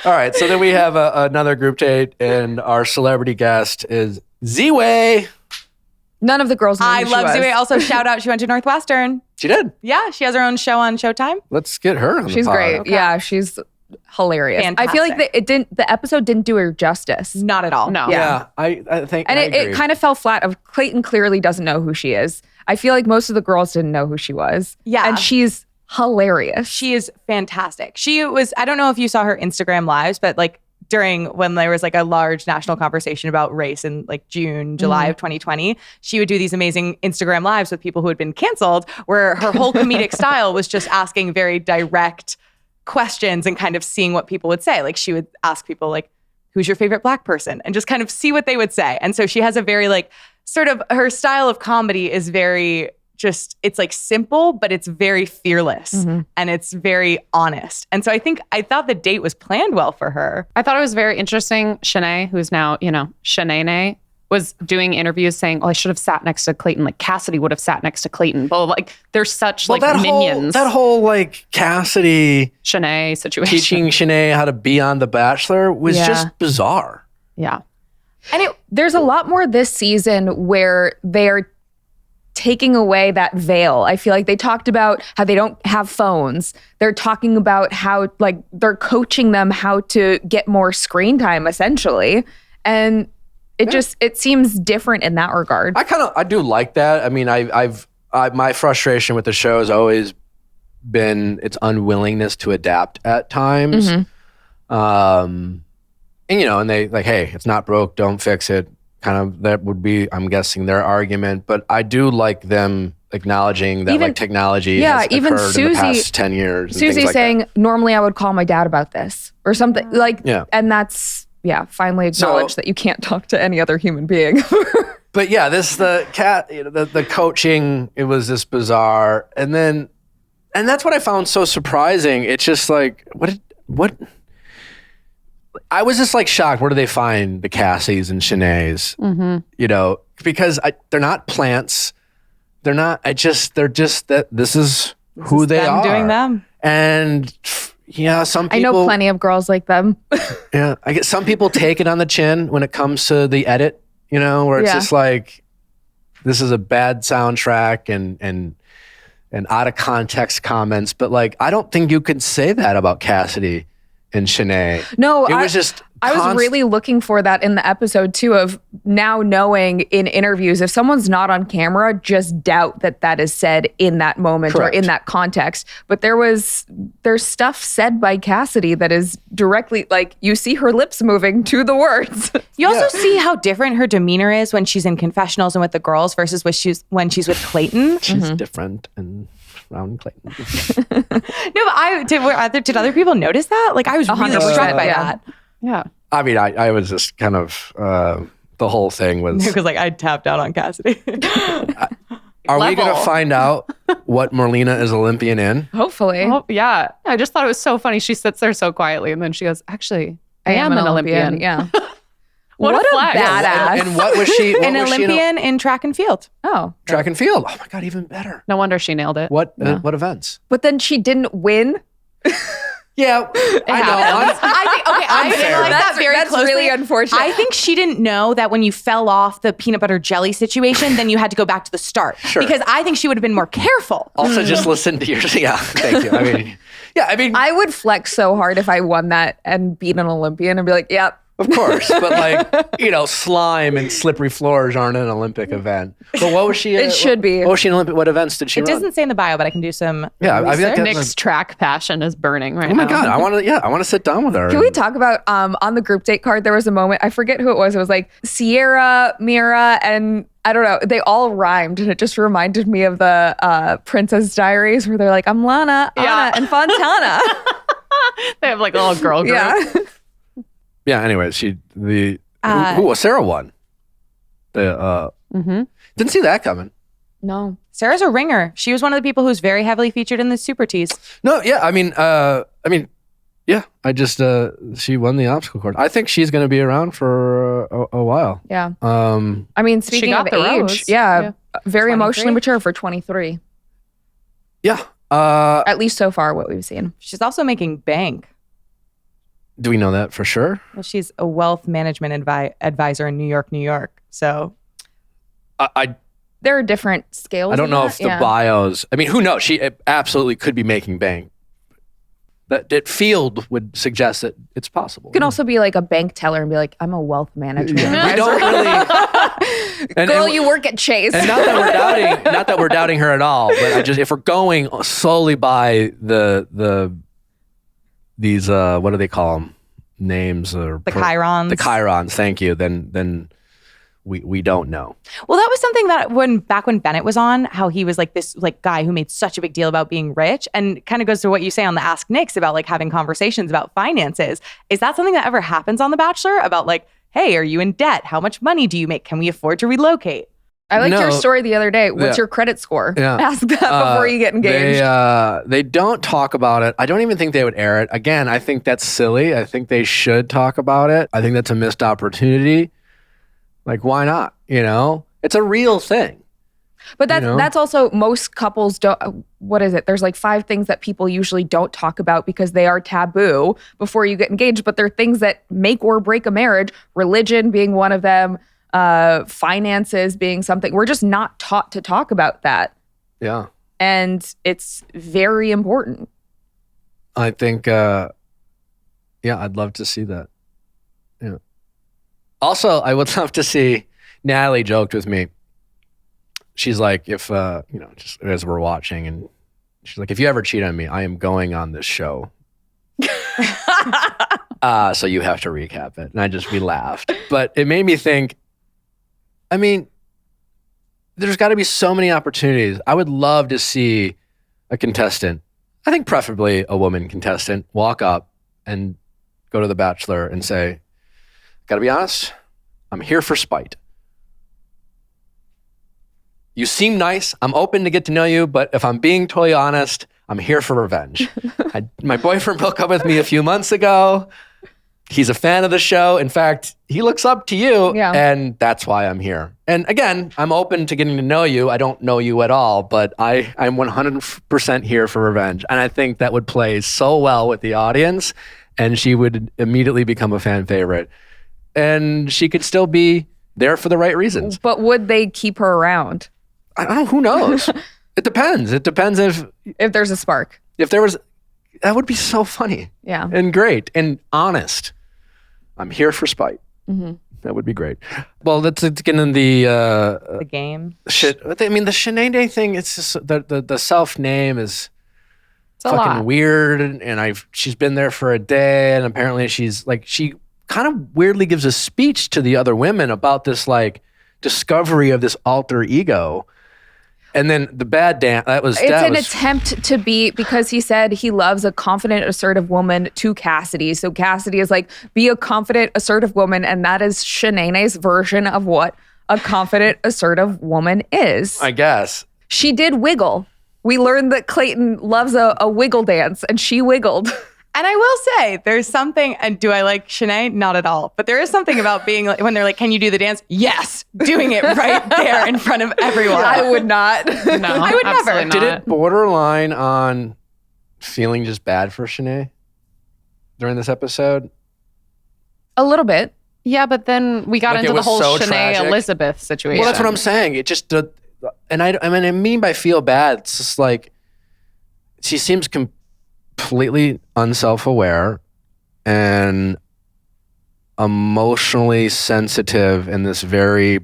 Speaker 1: All right, so then we have another group date, and our celebrity guest is Z-Way.
Speaker 2: None of the girls knew
Speaker 4: I
Speaker 2: who she
Speaker 4: love
Speaker 2: was.
Speaker 4: Zoe. Also, shout out, she went to Northwestern.
Speaker 1: She did.
Speaker 4: Yeah, she has her own show on Showtime.
Speaker 1: Let's get her on the
Speaker 2: She's
Speaker 1: pod.
Speaker 2: great.
Speaker 4: Okay.
Speaker 2: Yeah, she's hilarious. I feel like the episode didn't do her justice.
Speaker 4: Not at all.
Speaker 3: No.
Speaker 1: Yeah, I think.
Speaker 2: And
Speaker 1: I
Speaker 2: it
Speaker 1: agree.
Speaker 2: kind of fell flat. Clayton clearly doesn't know who she is. I feel like most of the girls didn't know who she was.
Speaker 4: Yeah.
Speaker 2: And she's hilarious.
Speaker 4: She is fantastic. She was, I don't know if you saw her Instagram lives, but like during when there was like a large national conversation about race in like June, July of 2020, she would do these amazing Instagram lives with people who had been canceled, where her whole comedic style was just asking very direct questions and kind of seeing what people would say. Like she would ask people like, who's your favorite Black person? And just kind of see what they would say. And so she has a very like, sort of her style of comedy is very just, it's like simple, but it's very fearless and it's very honest. And so I thought the date was planned well for her.
Speaker 3: I thought it was very interesting. Shanae, who's now, Shanae, was doing interviews saying, I should have sat next to Clayton. Like Cassidy would have sat next to Clayton. But like, they're such minions.
Speaker 1: That whole like Cassidy
Speaker 3: Shanae situation.
Speaker 1: teaching Shanae how to be on The Bachelor was just bizarre.
Speaker 3: Yeah.
Speaker 2: And there's a lot more this season where they're taking away that veil. I feel like they talked about how they don't have phones. They're talking about how like they're coaching them how to get more screen time essentially. And it seems different in that regard.
Speaker 1: I do like that. I mean, my frustration with the show has always been its unwillingness to adapt at times. And they like, hey, it's not broke, don't fix it. Kind of, that would be, I'm guessing, their argument. But I do like them acknowowledging that like technology has
Speaker 2: even
Speaker 1: occurred in the past 10 years.
Speaker 2: Susie
Speaker 1: like
Speaker 2: saying, normally I would call my dad about this or something like,
Speaker 1: Yeah.
Speaker 2: and that's, finally acknowledge that you can't talk to any other human being.
Speaker 1: But yeah, the coaching, it was this bizarre. And that's what I found so surprising. It's just like, what? I was just like shocked. Where do they find the Cassies and Shanaes? Mm-hmm. Because they're not plants. They're not, they're just that this is who they are.
Speaker 4: Doing them.
Speaker 1: And yeah, some people.
Speaker 2: I know plenty of girls like them.
Speaker 1: Yeah. I guess some people take it on the chin when it comes to the edit, where it's just like, this is a bad soundtrack and out of context comments. But like, I don't think you could say that about Cassidy and Shanae.
Speaker 2: No,
Speaker 1: it was just.
Speaker 2: I was really looking for that in the episode too, of now knowing in interviews, if someone's not on camera, just doubt that is said in that moment. Correct. Or in that context. But there's stuff said by Cassidy that is directly like, you see her lips moving to the words.
Speaker 4: You also see how different her demeanor is when she's in confessionals and with the girls versus when she's with Clayton.
Speaker 1: She's different and around Clayton.
Speaker 4: No, but did other people notice that? Like, I was really struck by that.
Speaker 3: Yeah.
Speaker 1: I mean, I was just kind of, the whole thing was.
Speaker 4: Because like, I tapped out on Cassidy.
Speaker 1: Are we going to find out what Merlina is Olympian in?
Speaker 2: Hopefully.
Speaker 3: Oh, yeah. I just thought it was so funny. She sits there so quietly and then she goes, actually, I am an Olympian.
Speaker 2: Yeah.
Speaker 3: What a flex.
Speaker 2: Badass.
Speaker 1: And what was she?
Speaker 4: An Olympian in track and field.
Speaker 2: Oh.
Speaker 1: Track and field. Oh my God, even better.
Speaker 3: No wonder she nailed it.
Speaker 1: What events?
Speaker 2: But then she didn't win.
Speaker 1: Yeah, I know.
Speaker 4: I analyzed that very
Speaker 2: that's
Speaker 4: closely.
Speaker 2: Really unfortunate.
Speaker 4: I think she didn't know that when you fell off the peanut butter jelly situation, then you had to go back to the start.
Speaker 1: Sure.
Speaker 4: Because I think she would have been more careful.
Speaker 1: Also, just listen to your. Yeah, thank you. I mean,
Speaker 2: I would flex so hard if I won that and beat an Olympian and be like, yep.
Speaker 1: Of course, but like, slime and slippery floors aren't an Olympic event. But what was she?
Speaker 2: It should be.
Speaker 1: What was she in Olympic? What events did she run?
Speaker 4: It doesn't say in the bio, but I can do some.
Speaker 1: Yeah, I feel like
Speaker 3: Nick's track passion is burning right now.
Speaker 1: Oh my God, I want to sit down with her.
Speaker 2: Can we talk about on the group date card? There was a moment, I forget who it was. It was like Sierra, Mira, and I don't know. They all rhymed, and it just reminded me of the Princess Diaries, where they're like, I'm Lana, Anna, and Fontana.
Speaker 3: They have like a little girl group.
Speaker 2: Yeah.
Speaker 1: Yeah. Anyway, Sarah won. Didn't see that coming.
Speaker 2: No.
Speaker 4: Sarah's a ringer. She was one of the people who's very heavily featured in the Super Tees.
Speaker 1: No, yeah. I mean, yeah. I just she won the obstacle course. I think she's going to be around for a while.
Speaker 2: Yeah. I mean, speaking of age, very
Speaker 4: 23?
Speaker 2: emotionally mature for 23.
Speaker 1: Yeah.
Speaker 2: At least so far, what we've seen.
Speaker 4: She's also making bank.
Speaker 1: Do we know that for sure?
Speaker 4: Well, she's a wealth management advisor in New York. So,
Speaker 2: there are different scales.
Speaker 1: I don't know if the bios. I mean, who knows? She absolutely could be making bank. That field would suggest that it's possible.
Speaker 2: You can also be like a bank teller and be like, I'm a wealth manager.
Speaker 1: Yeah. We don't really.
Speaker 2: Girl, you work at Chase.
Speaker 1: And not that we're doubting her at all. But if we're going solely by these what do they call them? Names or
Speaker 4: the chirons.
Speaker 1: The chirons, thank you. Then we don't know.
Speaker 4: Well, that was something that back when Bennett was on, how he was like this like guy who made such a big deal about being rich, and kind of goes to what you say on the Ask Nicks about like having conversations about finances. Is that something that ever happens on The Bachelor about like, hey, are you in debt? How much money do you make? Can we afford to relocate?
Speaker 2: I liked your story the other day. What's your credit score?
Speaker 1: Yeah.
Speaker 2: Ask that before you get engaged.
Speaker 1: They don't talk about it. I don't even think they would air it. Again, I think that's silly. I think they should talk about it. I think that's a missed opportunity. Like, why not? It's a real thing.
Speaker 2: But that's also, most couples don't, what is it? There's like 5 things that people usually don't talk about because they are taboo before you get engaged, but they're things that make or break a marriage. Religion being one of them. Finances being something. We're just not taught to talk about that.
Speaker 1: Yeah.
Speaker 2: And it's very important.
Speaker 1: I think, I'd love to see that. Yeah. Also, I would love to see, Natalie joked with me. She's like, if, just as we're watching, and she's like, if you ever cheat on me, I am going on this show. So you have to recap it. And we laughed. But it made me think, I mean, there's got to be so many opportunities. I would love to see a contestant, I think preferably a woman contestant, walk up and go to The Bachelor and say, got to be honest, I'm here for spite. you seem nice. I'm open to get to know you, but if I'm being totally honest, I'm here for revenge. My boyfriend broke up with me a few months ago. He's a fan of the show. In fact, he looks up to you, and that's why I'm here. And again, I'm open to getting to know you. I don't know you at all, but I'm 100% here for revenge. And I think that would play so well with the audience, and she would immediately become a fan favorite. And she could still be there for the right reasons.
Speaker 2: But would they keep her around?
Speaker 1: I don't know. Who knows? It depends. It depends if
Speaker 2: there's a spark.
Speaker 1: If there was, that would be so funny.
Speaker 2: Yeah.
Speaker 1: And great and honest. I'm here for spite.
Speaker 2: Mm-hmm.
Speaker 1: That would be great. Well, let's get into
Speaker 4: the game.
Speaker 1: Shit. I mean, the Sinead thing. It's just the self name is
Speaker 3: it's
Speaker 1: fucking weird, and she's been there for a day, and apparently she's like she kind of weirdly gives a speech to the other women about this like discovery of this alter ego. And then the bad dance,
Speaker 2: it's an attempt to be, because he said he loves a confident, assertive woman to Cassidy. So Cassidy is like, be a confident, assertive woman. And that is Shanae's version of what a confident, assertive woman is.
Speaker 1: I guess.
Speaker 2: She did wiggle. We learned that Clayton loves a wiggle dance, and she wiggled.
Speaker 4: And I will say, there's something, and do I like Shanae? Not at all. But there is something about being like, when they're like, can you do the dance? Yes. Doing it right there in front of everyone.
Speaker 2: I would not.
Speaker 3: No,
Speaker 4: I would never.
Speaker 3: Not.
Speaker 1: Did it borderline on feeling just bad for Shanae during this episode?
Speaker 2: A little bit.
Speaker 3: Yeah, but then we got into the whole
Speaker 1: so
Speaker 3: Shanae
Speaker 1: tragic.
Speaker 3: Elizabeth situation.
Speaker 1: Well, that's what I'm saying. It just, and I mean by feel bad, it's just like, she seems completely unself-aware and emotionally sensitive in this very,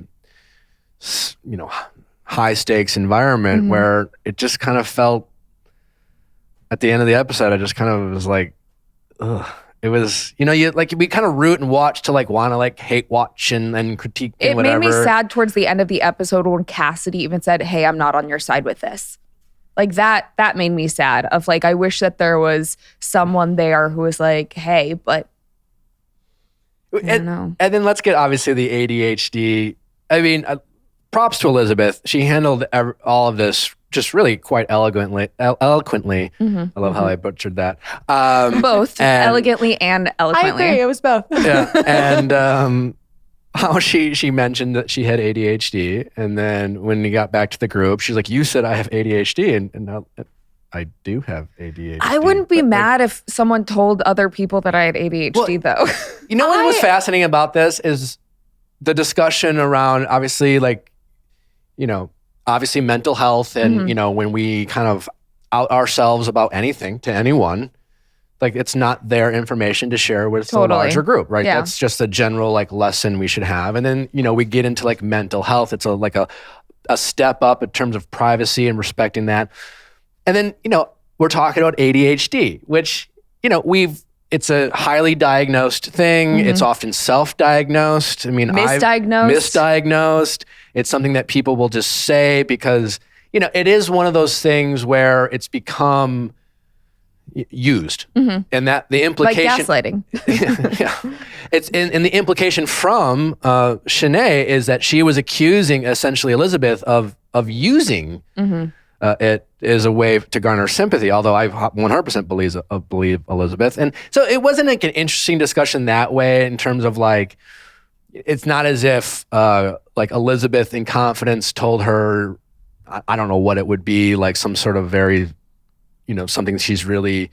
Speaker 1: high-stakes environment where it just kind of felt, at the end of the episode, I just kind of was like, ugh. It was, we kind of root and watch to like want to like hate watch and critique and whatever.
Speaker 2: It made me sad towards the end of the episode when Cassidy even said, hey, I'm not on your side with this. Like that made me sad of like, I wish that there was someone there who was like, hey, but I don't know.
Speaker 1: And then let's get obviously the ADHD. I mean, props to Elizabeth. She handled all of this just really quite eloquently.
Speaker 2: Mm-hmm.
Speaker 1: I love how I butchered that.
Speaker 2: Both elegantly and eloquently.
Speaker 4: I agree. It was both.
Speaker 1: Yeah. And how she mentioned that she had ADHD, and then when we got back to the group, she's like, "You said I have ADHD, and now I do have ADHD."
Speaker 2: I wouldn't be mad if someone told other people that I had ADHD, though.
Speaker 1: You know what was fascinating about this is the discussion around obviously mental health, and when we kind of out ourselves about anything to anyone. Like, it's not their information to share with a larger group, right?
Speaker 2: Yeah.
Speaker 1: That's just a general like lesson we should have. And then, we get into like mental health. It's a step up in terms of privacy and respecting that. And then, we're talking about ADHD, which, it's a highly diagnosed thing. It's often self-diagnosed. I mean, misdiagnosed. It's something that people will just say because, it is one of those things where it's become used, and that the implication,
Speaker 2: like gaslighting.
Speaker 1: yeah, it's and the implication from Shanae is that she was accusing essentially Elizabeth of using it as a way to garner sympathy. Although I 100% believe Elizabeth, and so it wasn't like an interesting discussion that way in terms of like, it's not as if like Elizabeth in confidence told her, I don't know what it would be, like some sort of very, something she's really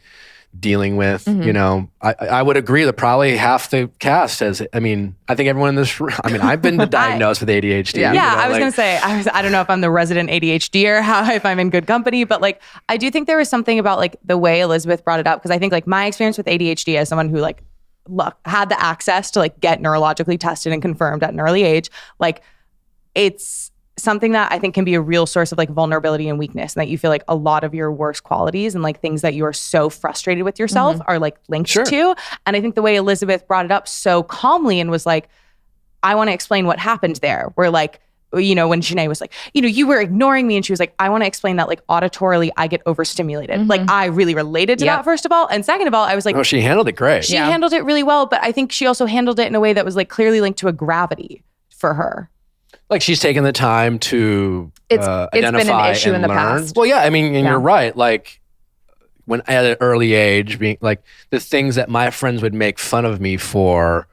Speaker 1: dealing with. I would agree that probably half the cast has, I think everyone in this room, I've been diagnosed with ADHD.
Speaker 4: Yeah, I was going to say, I don't know if I'm the resident ADHDer, if I'm in good company, but like, I do think there was something about like the way Elizabeth brought it up. Cause I think like my experience with ADHD as someone who like had the access to like get neurologically tested and confirmed at an early age, like it's something that I think can be a real source of like vulnerability and weakness, and that you feel like a lot of your worst qualities and like things that you are so frustrated with yourself are like linked to. And I think the way Elizabeth brought it up so calmly and was like, I want to explain what happened there. Where like, when Shanae was like, you were ignoring me, and she was like, I want to explain that like auditorily I get overstimulated. Like I really related to that, first of all. And second of all, I was like,
Speaker 1: oh, she handled it great.
Speaker 4: She handled it really well, but I think she also handled it in a way that was like clearly linked to a gravity for her.
Speaker 1: Like she's taken the time to identify
Speaker 2: been an issue
Speaker 1: and
Speaker 2: in the
Speaker 1: learn.
Speaker 2: past.
Speaker 1: Well, yeah, I mean, and you're right. Like when at an early age, being like the things that my friends would make fun of me for,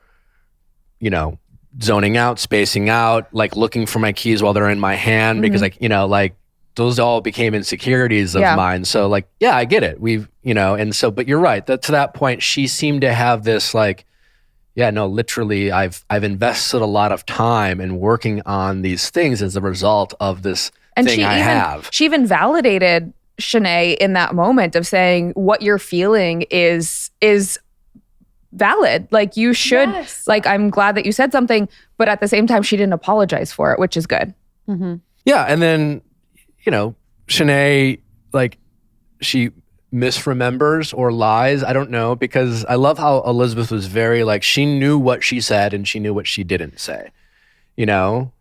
Speaker 1: zoning out, spacing out, like looking for my keys while they're in my hand because like, those all became insecurities of mine. So like, yeah, I get it. But you're right. To that point, she seemed to have this like, yeah, no, literally I've invested a lot of time in working on these things as a result of this thing I have.
Speaker 2: She even validated Shanae in that moment of saying what you're feeling is valid. Like you should, like, I'm glad that you said something, but at the same time, she didn't apologize for it, which is good.
Speaker 3: Mm-hmm.
Speaker 1: Yeah. And then, Shanae, like she misremembers or lies. I don't know, because I love how Elizabeth was very like, she knew what she said and she knew what she didn't say.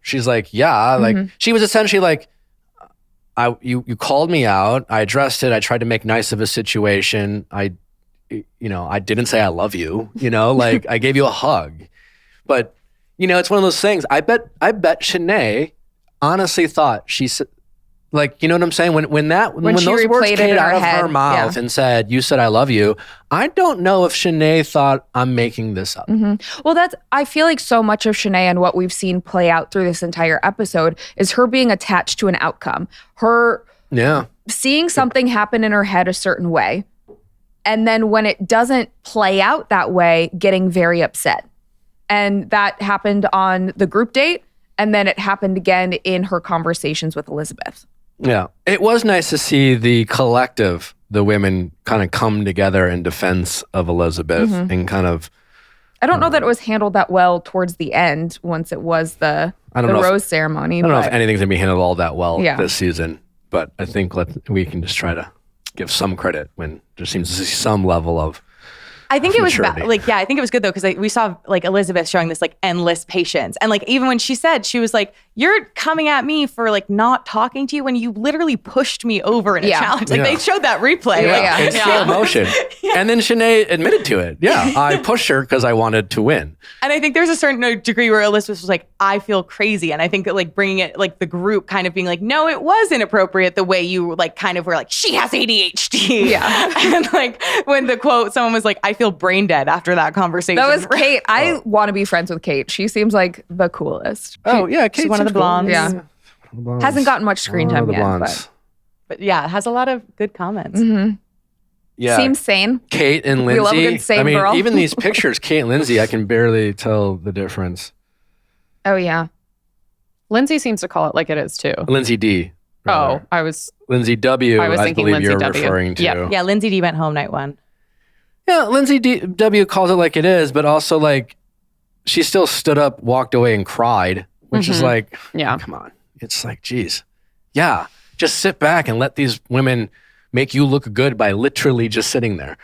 Speaker 1: She's like, yeah, like she was essentially like, you called me out. I addressed it. I tried to make nice of a situation. I didn't say I love you, like I gave you a hug, but it's one of those things. I bet Shanae honestly thought she said, like, you know what I'm saying? When those words came out of her mouth and said, you said I love you, I don't know if Shanae thought I'm making this up.
Speaker 2: Mm-hmm. Well, I feel like so much of Shanae and what we've seen play out through this entire episode is her being attached to an outcome. Her seeing something happen in her head a certain way. And then when it doesn't play out that way, getting very upset. And that happened on the group date. And then it happened again in her conversations with Elizabeth.
Speaker 1: Yeah. It was nice to see the collective, the women kind of come together in defense of Elizabeth and kind of...
Speaker 2: I don't know that it was handled that well towards the end once it was the rose ceremony.
Speaker 1: I don't know if anything's going to be handled all that well this season, but I think we can just try to give some credit when there seems to be some level of
Speaker 4: I think it was
Speaker 1: maturity.
Speaker 4: I think it was good though, because we saw like Elizabeth showing this like endless patience, and like even when she said, she was like, "You're coming at me for like not talking to you when you literally pushed me over in a challenge." Like they showed that replay.
Speaker 1: It's slow motion, and then Shanae admitted to it. Yeah, I pushed her because I wanted to win.
Speaker 4: And I think there's a certain degree where Elizabeth was like, "I feel crazy," and I think that like bringing it like the group kind of being like, "No, it was inappropriate." The way you like kind of were like, "She has ADHD." Yeah, and like when the quote, someone was like, "I feel brain dead after that conversation."
Speaker 2: That was Kate. I want to be friends with Kate. She seems like the coolest.
Speaker 4: Kate's one of the blondes.
Speaker 2: Yeah. Hasn't gotten much screen time yet.
Speaker 4: But yeah, it has a lot of good comments.
Speaker 2: Mm-hmm.
Speaker 1: Yeah.
Speaker 2: Seems sane.
Speaker 1: Kate and Lindsay.
Speaker 2: We love a good sane girl.
Speaker 1: Even these pictures, Kate and Lindsay, I can barely tell the difference.
Speaker 2: Oh, yeah.
Speaker 3: Lindsay seems to call it like it is too.
Speaker 1: Lindsay D. rather.
Speaker 3: Oh, I was...
Speaker 1: Lindsay W. I believe
Speaker 3: Lindsay
Speaker 1: you're
Speaker 3: W.
Speaker 1: referring to.
Speaker 4: Yeah, Lindsay D went home night one.
Speaker 1: Yeah, Lindsay W calls it like it is, but also like she still stood up, walked away, and cried, which is like, come on. It's like, geez. Yeah, just sit back and let these women make you look good by literally just sitting there.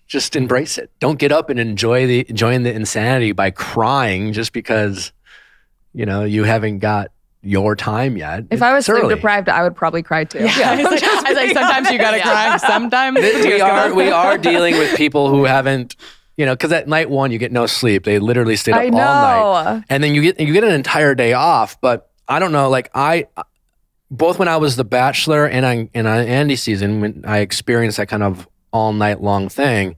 Speaker 1: Just embrace it. Don't get up and enjoying the insanity by crying just because, you haven't got your time yet.
Speaker 2: If I was sleep deprived, I would probably cry too.
Speaker 4: Yeah. I was like, sometimes you gotta cry. Sometimes
Speaker 1: we are dealing with people who haven't, because at night one you get no sleep. They literally stayed up all night, and then you get an entire day off. But I don't know, like both when I was the Bachelor and on Andy season, when I experienced that kind of all night long thing,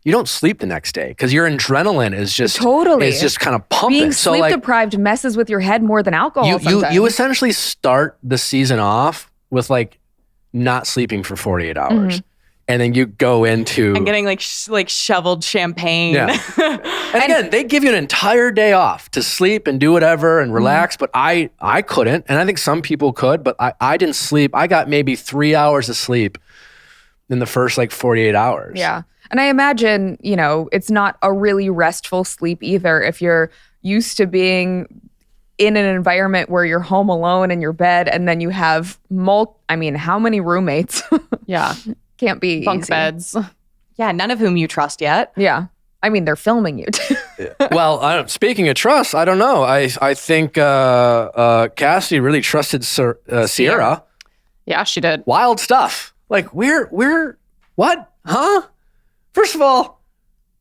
Speaker 1: you don't sleep the next day because your adrenaline is just kind of pumping.
Speaker 2: Being sleep deprived messes with your head more than alcohol.
Speaker 1: You essentially start the season off with like not sleeping for 48 hours, and then you go into
Speaker 4: and getting like shoveled champagne.
Speaker 1: Yeah. And again, they give you an entire day off to sleep and do whatever and relax. But I couldn't, and I think some people could, but I didn't sleep. I got maybe 3 hours of sleep in the first 48 hours.
Speaker 2: Yeah. And I imagine, it's not a really restful sleep either if you're used to being in an environment where you're home alone in your bed and then you have how many roommates?
Speaker 3: Yeah.
Speaker 2: Can't be
Speaker 3: bunk
Speaker 2: easy.
Speaker 3: beds.
Speaker 4: Yeah, none of whom you trust yet.
Speaker 2: Yeah. I mean, they're filming you too.
Speaker 1: Well, speaking of trust, I don't know. I think Cassie really trusted Sierra.
Speaker 3: Yeah, she did.
Speaker 1: Wild stuff. Like, we're what? Huh? First of all,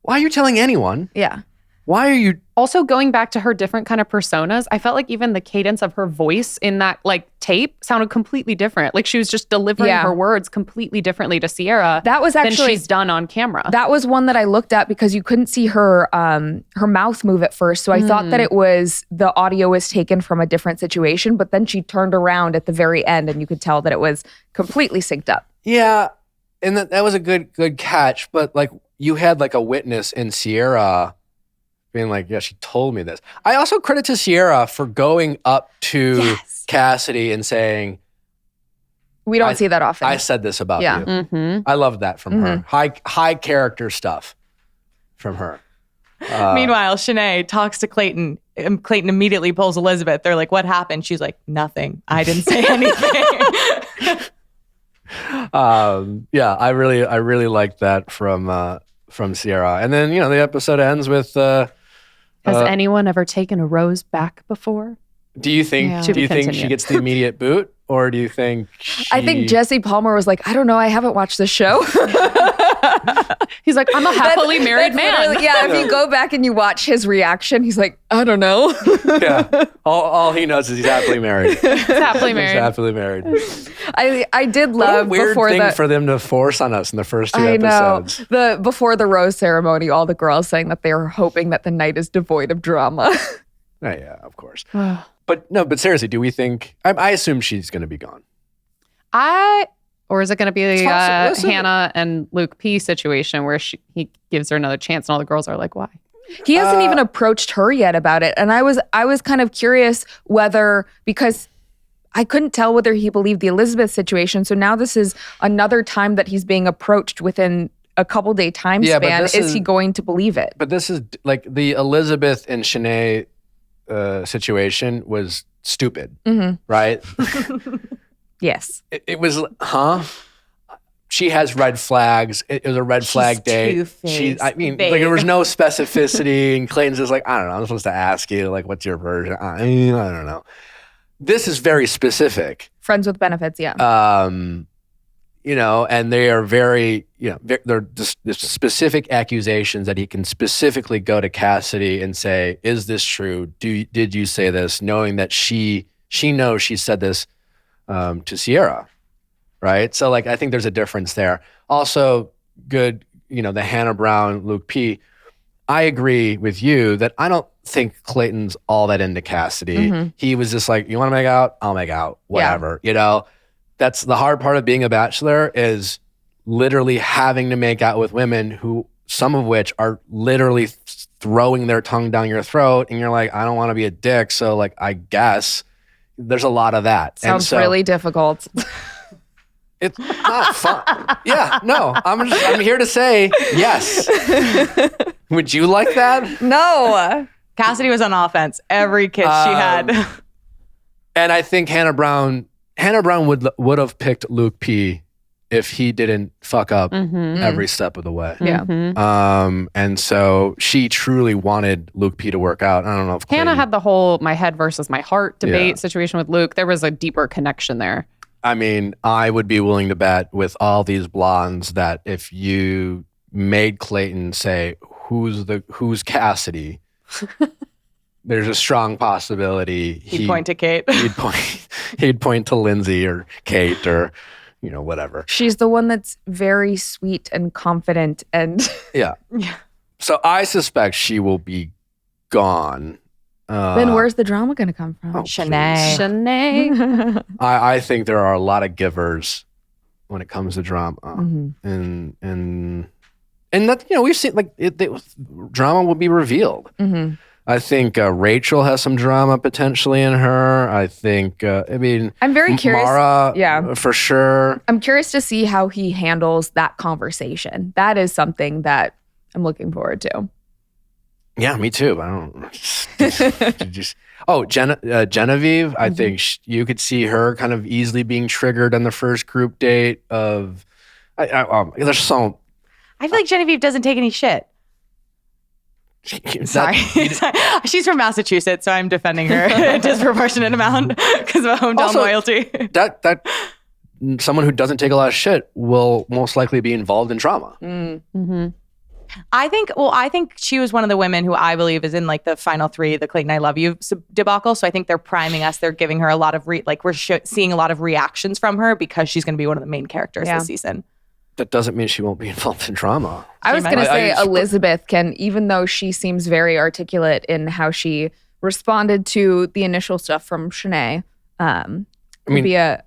Speaker 1: why are you telling anyone?
Speaker 2: Yeah.
Speaker 1: Why are you?
Speaker 3: Also, going back to her different kind of personas, I felt like even the cadence of her voice in that like tape sounded completely different. Like she was just delivering her words completely differently to Sierra.
Speaker 2: That was actually
Speaker 3: than she's done on camera.
Speaker 2: That was one that I looked at because you couldn't see her her mouth move at first. So I thought that it was the audio was taken from a different situation, but then she turned around at the very end and you could tell that it was completely synced up.
Speaker 1: Yeah, and that was a good catch. But like you had like a witness in Sierra being like, yeah, she told me this. I also credit to Sierra for going up to Cassidy and saying,
Speaker 2: we don't see that often.
Speaker 1: I said this about you.
Speaker 3: Mm-hmm.
Speaker 1: I love that from her. High character stuff from her.
Speaker 4: Meanwhile, Shanae talks to Clayton. And Clayton immediately pulls Elizabeth. They're like, what happened? She's like, nothing. I didn't say anything.
Speaker 1: Yeah, I really liked that from Sierra. And then, the episode ends with
Speaker 3: has anyone ever taken a rose back before?
Speaker 1: Do you think she gets the immediate boot, or do you think
Speaker 2: I think Jesse Palmer was like, I don't know, I haven't watched the show.
Speaker 3: He's like, I'm a happily married man.
Speaker 2: Yeah, if you go back and you watch his reaction, he's like, I don't know.
Speaker 1: Yeah, all he knows is he's happily married.
Speaker 3: He's happily married.
Speaker 2: I did love
Speaker 1: what a weird thing for them to force on us in the first two episodes.
Speaker 2: Before the rose ceremony, all the girls saying that they were hoping that the night is devoid of drama.
Speaker 1: Oh, yeah, of course. But seriously, do we think? I assume she's going to be gone.
Speaker 3: Or is it going to be the Hannah and Luke P situation where he gives her another chance and all the girls are like, why?
Speaker 2: He hasn't even approached her yet about it. And I was kind of curious because I couldn't tell whether he believed the Elizabeth situation. So now this is another time that he's being approached within a couple day time span. Is he going to believe it?
Speaker 1: But this is like the Elizabeth and Shanae situation was stupid, right?
Speaker 2: Yes.
Speaker 1: It was, She has red flags. It was a red flag day. There was no specificity, and Clayton's just like, I don't know. I'm supposed to ask you, like, what's your version? I don't know. This is very specific.
Speaker 2: Friends with benefits, yeah.
Speaker 1: And they are very, they're just specific accusations that he can specifically go to Cassidy and say, is this true? Did you say this? Knowing that she knows she said this to Sierra, right? So, like, I think there's a difference there. Also, good, the Hannah Brown, Luke P. I agree with you that I don't think Clayton's all that into Cassidy. He was just like, you want to make out? I'll make out, whatever, That's the hard part of being a bachelor is literally having to make out with women who, some of which are literally throwing their tongue down your throat. And you're like, I don't want to be a dick. So, like, I guess there's a lot of that.
Speaker 2: Sounds really difficult.
Speaker 1: It's not fun. Yeah, no, I'm here to say yes. Would you like that?
Speaker 2: No.
Speaker 4: Cassidy was on offense. Every kiss she had.
Speaker 1: And I think Hannah Brown would have picked Luke P if he didn't fuck up every step of the way.
Speaker 2: Yeah.
Speaker 1: And so she truly wanted Luke P to work out. I don't know if
Speaker 3: Hannah had the whole my head versus my heart debate situation with Luke. There was a deeper connection there.
Speaker 1: I mean, I would be willing to bet with all these blondes that if you made Clayton say, who's Cassidy? There's a strong possibility
Speaker 4: he'd point to Kate.
Speaker 1: He'd point to Lindsay or Kate or whatever.
Speaker 2: She's the one that's very sweet and confident and
Speaker 1: yeah. So I suspect she will be gone.
Speaker 2: Then where's the drama going to come from?
Speaker 3: Shanae.
Speaker 1: I think there are a lot of givers when it comes to drama, and that we've seen drama will be revealed. I think Rachel has some drama potentially in her. I think
Speaker 2: I'm very curious.
Speaker 1: Mara, for sure.
Speaker 2: I'm curious to see how he handles that conversation. That is something that I'm looking forward to.
Speaker 1: Yeah, me too. I don't Genevieve. I think you could see her kind of easily being triggered on the first group date of. There's so.
Speaker 4: I feel like Genevieve doesn't take any shit. Sorry. She's from Massachusetts, so I'm defending her a disproportionate amount because of hometown loyalty.
Speaker 1: That someone who doesn't take a lot of shit will most likely be involved in drama.
Speaker 4: I think she was one of the women who I believe is in like the final 3, the Clayton I Love You debacle. So I think they're priming us. They're giving her a lot of we're seeing a lot of reactions from her because she's going to be one of the main characters this season.
Speaker 1: That doesn't mean she won't be involved in drama.
Speaker 2: I was going to say Elizabeth can, even though she seems very articulate in how she responded to the initial stuff from Shanae, be a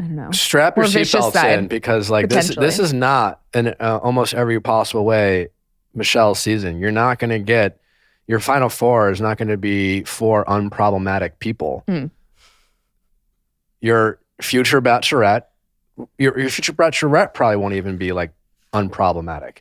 Speaker 2: I don't know.
Speaker 1: Strap your seatbelts in because like this is not in almost every possible way Michelle's season. You're not going to get your final 4 is not going to be 4 unproblematic people. Your future bachelorette, your future bachelorette probably won't even be like unproblematic.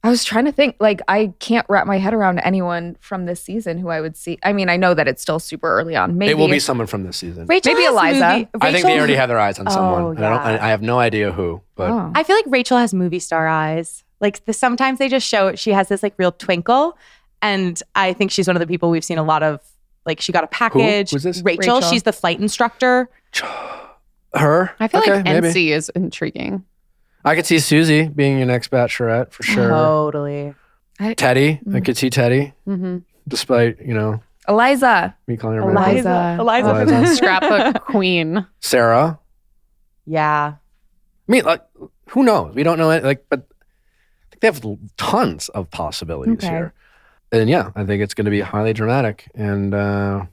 Speaker 2: I was trying to think, like, I can't wrap my head around anyone from this season who I would see. I mean, I know that it's still super early on. Maybe
Speaker 1: it will be someone from this season.
Speaker 2: Maybe Eliza.
Speaker 1: I think they already have their eyes on someone. And I have no idea who, but
Speaker 4: I feel like Rachel has movie star eyes. Like sometimes they just show she has this like real twinkle. And I think she's one of the people we've seen a lot of, like she got a package.
Speaker 1: Who's this?
Speaker 4: Rachel. She's the flight instructor.
Speaker 1: Her?
Speaker 3: I feel like
Speaker 1: maybe.
Speaker 3: NC is intriguing.
Speaker 1: I could see Susie being your next bachelorette for sure.
Speaker 4: Totally.
Speaker 1: Teddi. I could see Teddi. Despite,
Speaker 2: Eliza.
Speaker 1: me calling her
Speaker 4: Eliza.
Speaker 3: Scrapbook queen.
Speaker 1: Sarah.
Speaker 4: Yeah.
Speaker 1: I mean, like, who knows? We don't know it. Like, but I think they have tons of possibilities here. And yeah, I think it's going to be highly dramatic. And I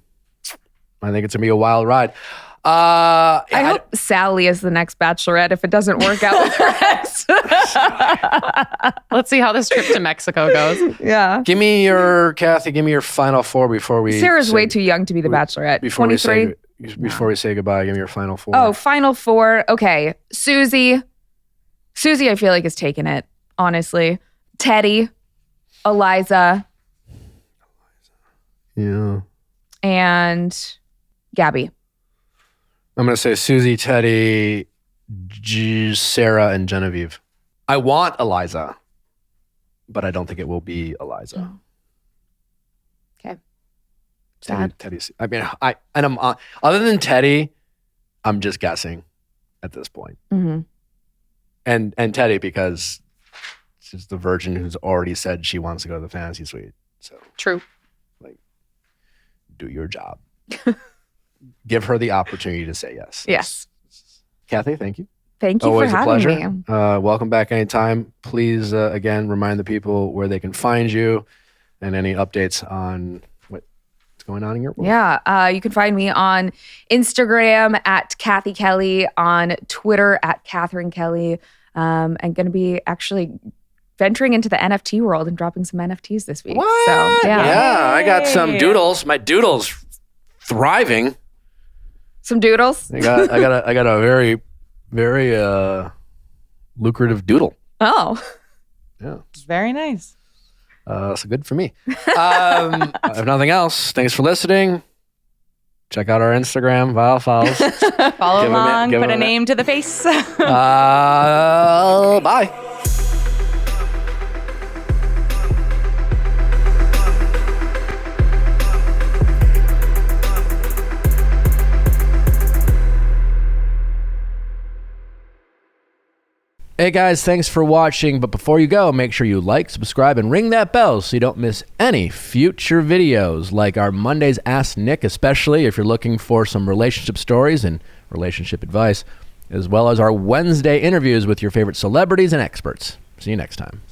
Speaker 1: think it's going to be a wild ride.
Speaker 2: I hope Sally is the next bachelorette if it doesn't work out with her ex.
Speaker 3: Let's see how this trip to Mexico goes.
Speaker 2: Yeah.
Speaker 1: Cathy, give me your final 4 before we...
Speaker 2: Sarah's way too young to be the bachelorette.
Speaker 1: Before
Speaker 2: 23?
Speaker 1: Before we say goodbye, give me your final 4.
Speaker 2: Oh, final 4. Okay. Susie, I feel like is taking it, honestly. Teddi, Eliza.
Speaker 1: Yeah.
Speaker 2: And Gabby.
Speaker 1: I'm going to say Susie, Teddi, Sarah, and Genevieve. I want Eliza, but I don't think it will be Eliza.
Speaker 2: Okay.
Speaker 1: Teddy's. I mean, I'm other than Teddi, I'm just guessing at this point.
Speaker 2: Mm-hmm.
Speaker 1: And Teddi because she's the virgin who's already said she wants to go to the fantasy suite. So
Speaker 3: True.
Speaker 1: Like, do your job. Give her the opportunity to say yes.
Speaker 2: Yes.
Speaker 1: Cathy, thank you.
Speaker 2: Thank you
Speaker 1: Always
Speaker 2: for
Speaker 1: a
Speaker 2: having
Speaker 1: pleasure.
Speaker 2: me.
Speaker 1: Welcome back anytime. Please, again, remind the people where they can find you and any updates on what's going on in your world.
Speaker 2: Yeah. You can find me on Instagram at Cathy Kelley, on Twitter at Catherine Kelley. And going to be actually venturing into the NFT world and dropping some NFTs this week.
Speaker 1: What?
Speaker 2: So,
Speaker 1: Yeah, I got some doodles. My doodle's thriving.
Speaker 2: Some doodles?
Speaker 1: I got a very, very lucrative doodle.
Speaker 2: Oh.
Speaker 1: Yeah.
Speaker 4: It's very nice.
Speaker 1: So good for me. If nothing else, thanks for listening. Check out our Instagram, Viall Files.
Speaker 4: Follow along, put a name to the face.
Speaker 1: Bye. Hey guys, thanks for watching. But before you go, make sure you like, subscribe, and ring that bell so you don't miss any future videos like our Mondays Ask Nick, especially if you're looking for some relationship stories and relationship advice, as well as our Wednesday interviews with your favorite celebrities and experts. See you next time.